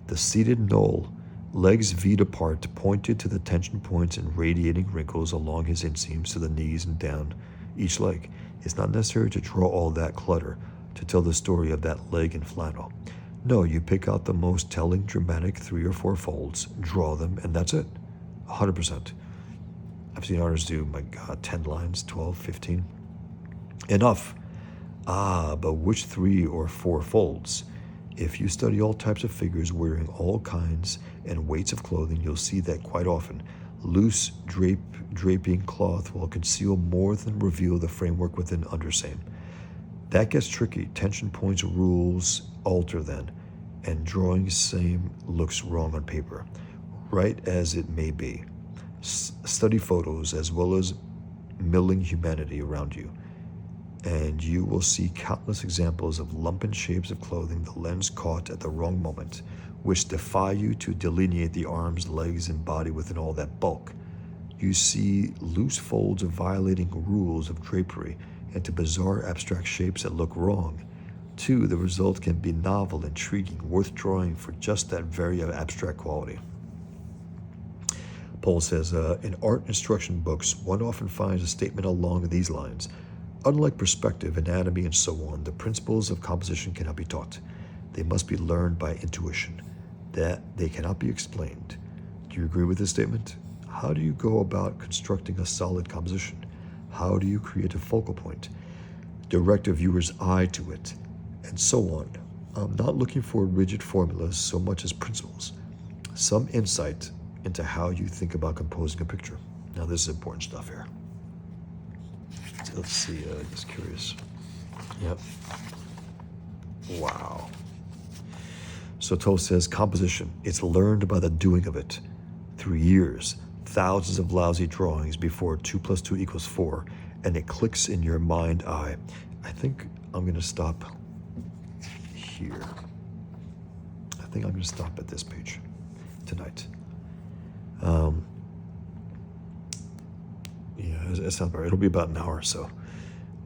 The seated Noel, legs V'd apart, pointed to the tension points and radiating wrinkles along his inseams to the knees and down each leg. It's not necessary to draw all that clutter to tell the story of that leg in flannel. No, you pick out the most telling, dramatic 3 or 4 folds, draw them, and that's it. 100%. I've seen artists do, my God, 10 lines, 12, 15. Enough. But which 3 or 4 folds? If you study all types of figures wearing all kinds and weights of clothing, you'll see that quite often. Loose draping cloth will conceal more than reveal the framework within undersame. That gets tricky. Tension points rules alter then, and drawing same looks wrong on paper, right as it may be. Study photos as well as milling humanity around you, and you will see countless examples of lumpen shapes of clothing the lens caught at the wrong moment, which defy you to delineate the arms, legs, and body within all that bulk. You see loose folds of violating rules of drapery into bizarre abstract shapes that look wrong. 2, the result can be novel, intriguing, worth drawing for just that very abstract quality. Paul says, in art instruction books, one often finds a statement along these lines. Unlike perspective, anatomy, and so on, the principles of composition cannot be taught. They must be learned by intuition. That they cannot be explained. Do you agree with this statement? How do you go about constructing a solid composition? How do you create a focal point? Direct a viewer's eye to it, and so on. I'm not looking for rigid formulas so much as principles. Some insight into how you think about composing a picture. Now, this is important stuff here. So let's see, just curious. Yep. Wow. So Toth says, composition, it's learned by the doing of it. Through years, thousands of lousy drawings before 2 + 2 = 4, and it clicks in your mind eye. I think I'm going to stop here. I think I'm going to stop at this page tonight. Yeah, it's not very. It'll be about an hour or so,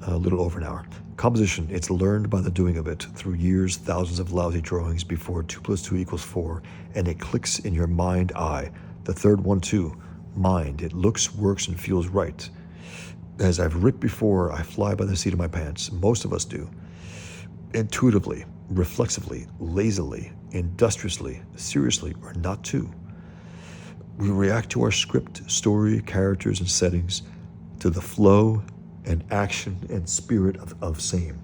a little over an hour. Composition, it's learned by the doing of it. Through years, thousands of lousy drawings before 2 + 2 = 4, and it clicks in your mind eye. The third one too. mind. It looks, works, and feels right. As I've written before, I fly by the seat of my pants. Most of us do. Intuitively, reflexively, lazily, industriously, seriously, or not too. We react to our script, story, characters, and settings, to the flow and action and spirit of same.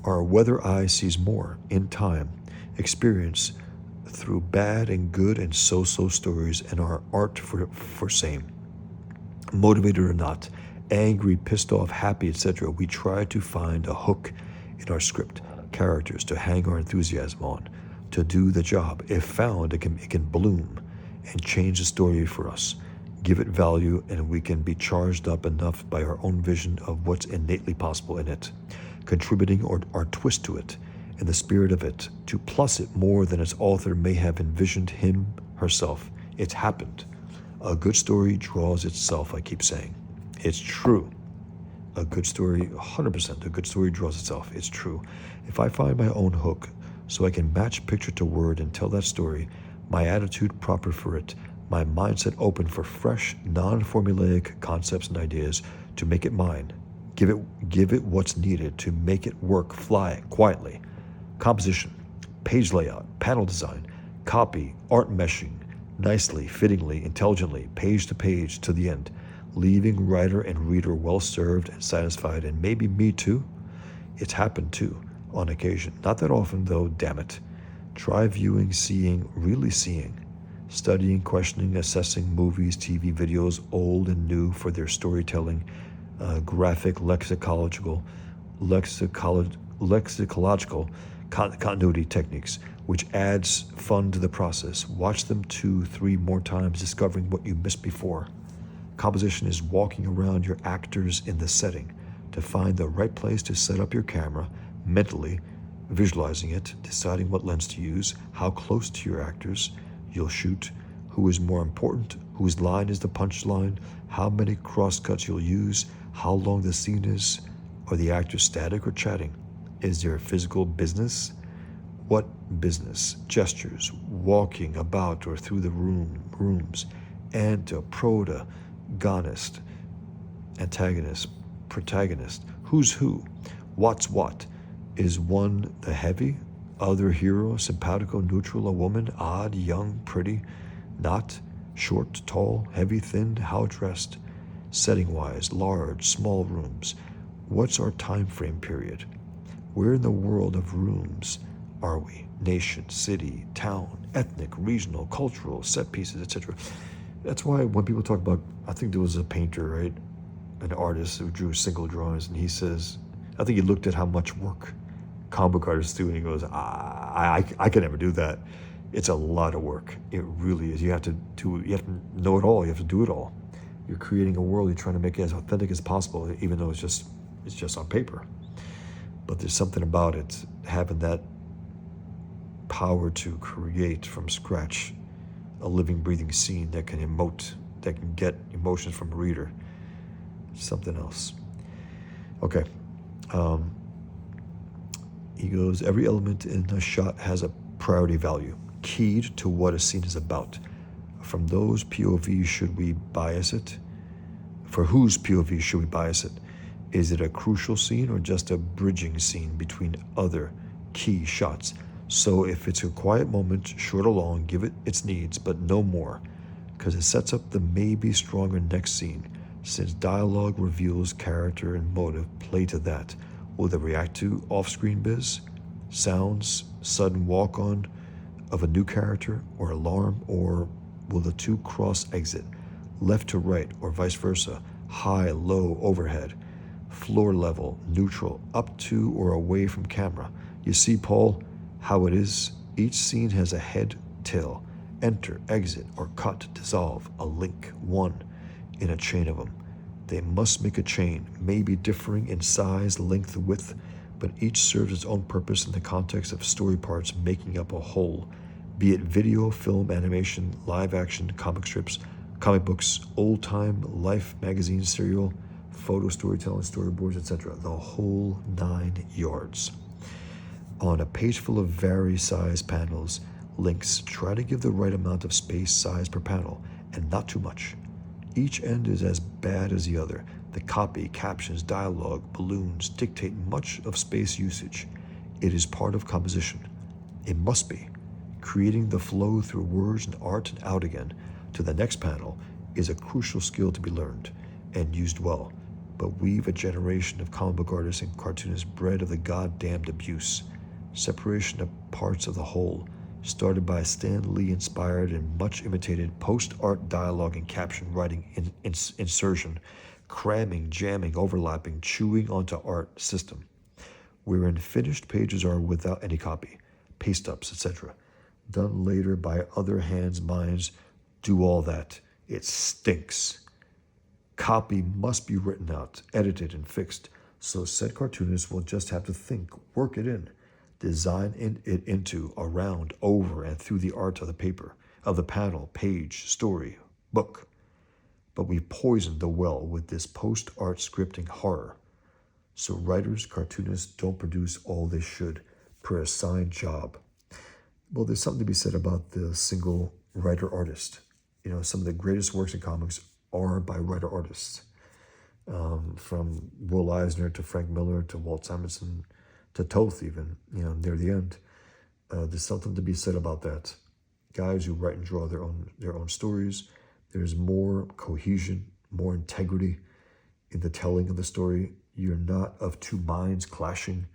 Our weather eye sees more in time, experience through bad and good and so-so stories, and our art for same. Motivated or not, angry, pissed off, happy, etc., we try to find a hook in our script, characters to hang our enthusiasm on, to do the job. If found, it can bloom and change the story for us, give it value, and we can be charged up enough by our own vision of what's innately possible in it, contributing or our twist to it, in the spirit of it, to plus it more than its author may have envisioned him, herself. It's happened. A good story draws itself, I keep saying. It's true. A good story, 100%, a good story draws itself. It's true. If I find my own hook so I can match picture to word and tell that story, my attitude proper for it, my mindset open for fresh, non-formulaic concepts and ideas to make it mine, give it what's needed to make it work, fly quietly. Composition, page layout, panel design, copy, art meshing, nicely, fittingly, intelligently, page to page to the end, leaving writer and reader well served and satisfied, and maybe me too. It's happened too, on occasion. Not that often though, damn it. Try viewing, seeing, really seeing, studying, questioning, assessing movies, TV, videos, old and new for their storytelling, graphic, lexicological continuity techniques, which adds fun to the process. Watch them 2-3 more times, discovering what you missed before. Composition is walking around your actors in the setting to find the right place to set up your camera, mentally visualizing it, deciding what lens to use, how close to your actors you'll shoot, who is more important, whose line is the punchline, how many crosscuts you'll use, how long the scene is, are the actors static or chatting? Is there a physical business? What business? Gestures, walking about or through the rooms, anta, protagonist, antagonist, protagonist, who's who, what's what? Is one the heavy, other hero, simpatico, neutral, a woman, odd, young, pretty, not, short, tall, heavy, thin, how dressed, setting-wise, large, small rooms? What's our time frame period? Where in the world of rooms are we? Nation, city, town, ethnic, regional, cultural, set pieces, etc. That's why when people talk about, I think there was a painter, right? An artist who drew single drawings, and he says, I think he looked at how much work comic book artists do, and he goes, I can never do that. It's a lot of work. It really is. You have to know it all. You have to do it all. You're creating a world. You're trying to make it as authentic as possible, even though it's just on paper. But there's something about it, having that power to create from scratch a living, breathing scene that can emote, that can get emotions from a reader. Something else. Okay. He goes, every element in a shot has a priority value, keyed to what a scene is about. From those POVs should we bias it? For whose POV should we bias it? Is it a crucial scene or just a bridging scene between other key shots? So if it's a quiet moment, short or long, give it its needs, but no more, because it sets up the maybe stronger next scene. Since dialogue reveals character and motive, play to that. Will they react to off-screen biz, sounds, sudden walk-on of a new character, or alarm, or will the two cross exit, left to right, or vice versa, high, low, overhead, floor level, neutral, up to or away from camera? You see, Paul, how it is? Each scene has a head, tail, enter, exit, or cut, dissolve, a link, one in a chain of them. They must make a chain, maybe differing in size, length, width, but each serves its own purpose in the context of story parts making up a whole, be it video, film, animation, live action, comic strips, comic books, old-time life magazine, serial, photo storytelling, storyboards, etc. The whole 9 yards. On a page full of various size panels, links, try to give the right amount of space size per panel, and not too much. Each end is as bad as the other. The copy, captions, dialogue, balloons dictate much of space usage. It is part of composition. It must be. Creating the flow through words and art and out again to the next panel is a crucial skill to be learned and used well. But we've a generation of comic book artists and cartoonists bred of the goddamned abuse. Separation of parts of the whole, started by Stan Lee inspired and much imitated post-art dialogue and caption writing insertion, cramming, jamming, overlapping, chewing onto art system, wherein finished pages are without any copy, paste-ups, etc., done later by other hands, minds, do all that. It stinks. Copy must be written out, edited, and fixed, so said cartoonists will just have to think, work it in, design it into, around, over, and through the art of the paper, of the panel, page, story, book. But we've poisoned the well with this post-art scripting horror. So writers, cartoonists don't produce all they should per assigned job. Well, there's something to be said about the single writer-artist. You know, some of the greatest works in comics are by writer-artists. From Will Eisner to Frank Miller to Walt Simonson to Toth even, near the end. There's something to be said about that. Guys who write and draw their own stories. There's more cohesion, more integrity in the telling of the story. You're not of two minds clashing.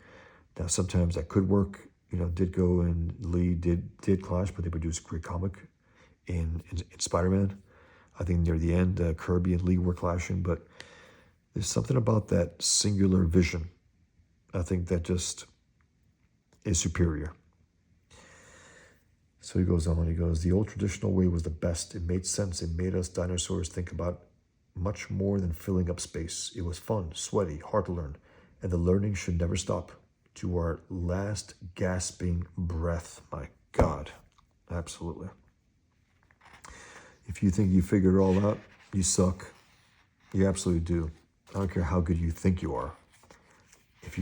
Now, sometimes that could work. Ditko and Lee did clash, but they produced a great comic in Spider-Man. I think near the end, Kirby and Lee were clashing, but there's something about that singular vision. I think that just is superior. So he goes on, the old traditional way was the best. It made sense. It made us dinosaurs think about much more than filling up space. It was fun, sweaty, hard to learn, and the learning should never stop. To our last gasping breath. My God, absolutely. If you think you figured it all out, you suck. You absolutely do. I don't care how good you think you are. If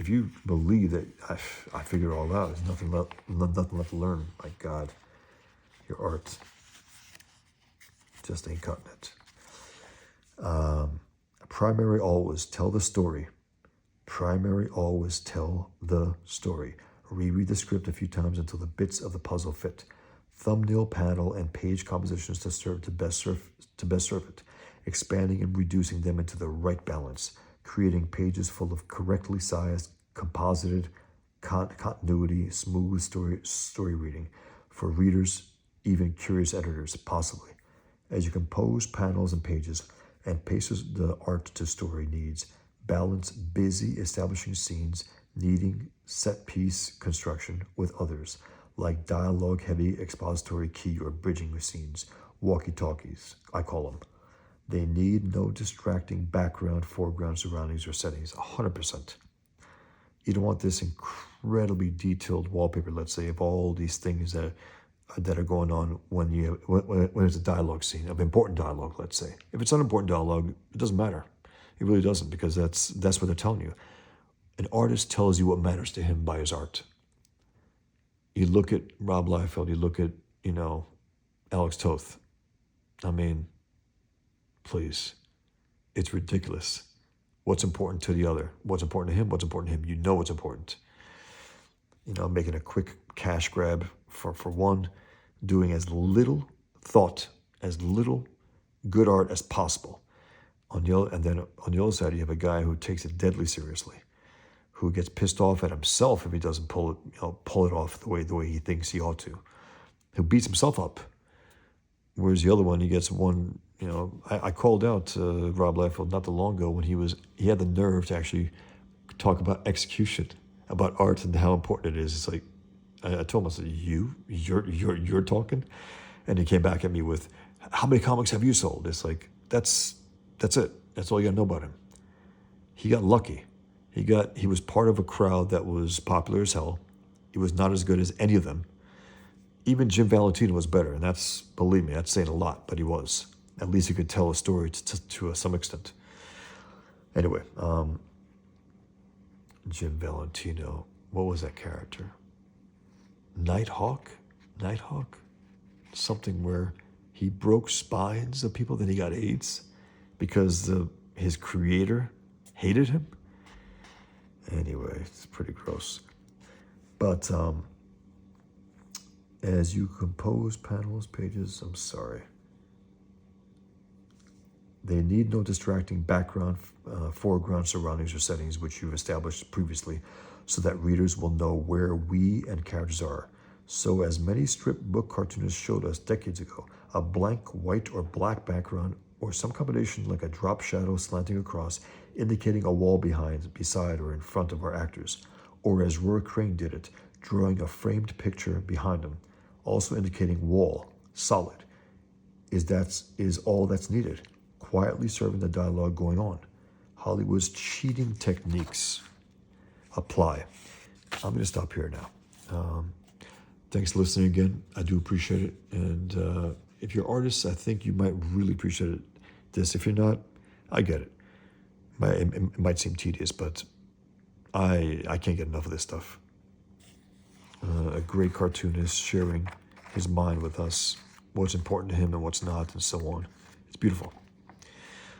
you believe that I figured it all out, there's nothing left to learn. My God, your art just ain't cutting it. Primary always tell the story. Primary always tell the story. Reread the script a few times until the bits of the puzzle fit. Thumbnail, panel, and page compositions to best serve it. Expanding and reducing them into the right balance. Creating pages full of correctly sized, composited, continuity, smooth story reading for readers, even curious editors, possibly. As you compose panels and pages and paces the art to story needs, balance busy establishing scenes needing set-piece construction with others, like dialogue-heavy expository key or bridging scenes, walkie-talkies, I call them. They need no distracting background, foreground, surroundings, or settings, 100%. You don't want this incredibly detailed wallpaper, let's say, of all these things that are going on when there's a dialogue scene, of important dialogue, let's say. If it's unimportant dialogue, it doesn't matter. It really doesn't, because that's what they're telling you. An artist tells you what matters to him by his art. You look at Rob Liefeld, you look at, Alex Toth. I mean, please. It's ridiculous. What's important to the other? What's important to him? What's important to him? You know what's important. Making a quick cash grab for one, doing as little thought, as little good art as possible. And then on the other side, you have a guy who takes it deadly seriously, who gets pissed off at himself if he doesn't pull it off the way he thinks he ought to, who beats himself up. Whereas the other one, he gets one. I called out Rob Liefeld not too long ago when he had the nerve to actually talk about execution, about art and how important it is. It's like I told him, I said, you're talking, and he came back at me with, how many comics have you sold? It's like that's it. That's all you got to know about him. He got lucky. He was part of a crowd that was popular as hell. He was not as good as any of them. Even Jim Valentino was better, and believe me, that's saying a lot, but he was. At least he could tell a story to some extent. Anyway, Jim Valentino, what was that character? Nighthawk? Something where He broke spines of people, then he got AIDS because his creator hated him. Anyway, it's pretty gross. But as you compose panels, pages, I'm sorry. They need no distracting background, foreground, surroundings, or settings which you've established previously so that readers will know where we and characters are. So as many strip book cartoonists showed us decades ago, a blank white or black background or some combination like a drop shadow slanting across, indicating a wall behind, beside, or in front of our actors. Or as Roy Crane did it, drawing a framed picture behind them, also indicating wall, solid, is all that's needed, quietly serving the dialogue going on. Hollywood's cheating techniques apply. I'm going to stop here now. Thanks for listening again. I do appreciate it. And if you're artists, I think you might really appreciate this. If you're not, I get it. It might seem tedious, but I can't get enough of this stuff. A great cartoonist sharing his mind with us, what's important to him and what's not, and so on. It's beautiful.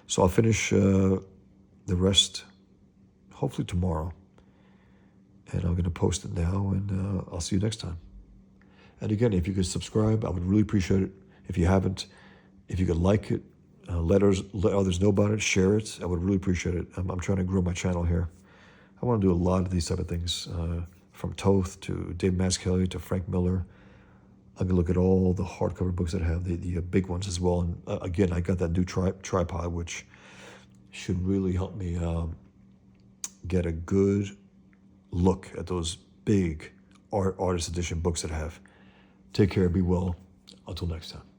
So I'll finish the rest hopefully tomorrow. And I'm going to post it now, and I'll see you next time. And again, if you could subscribe, I would really appreciate it. If you haven't, if you could like it, let others know about it, share it. I would really appreciate it. I'm trying to grow my channel here. I want to do a lot of these type of things, from Toth to Dave Mazzucchelli to Frank Miller. I'm going to look at all the hardcover books that I have, the big ones as well. And again, I got that new tripod, which should really help me get a good look at those big artist edition books that I have. Take care, be well. Until next time.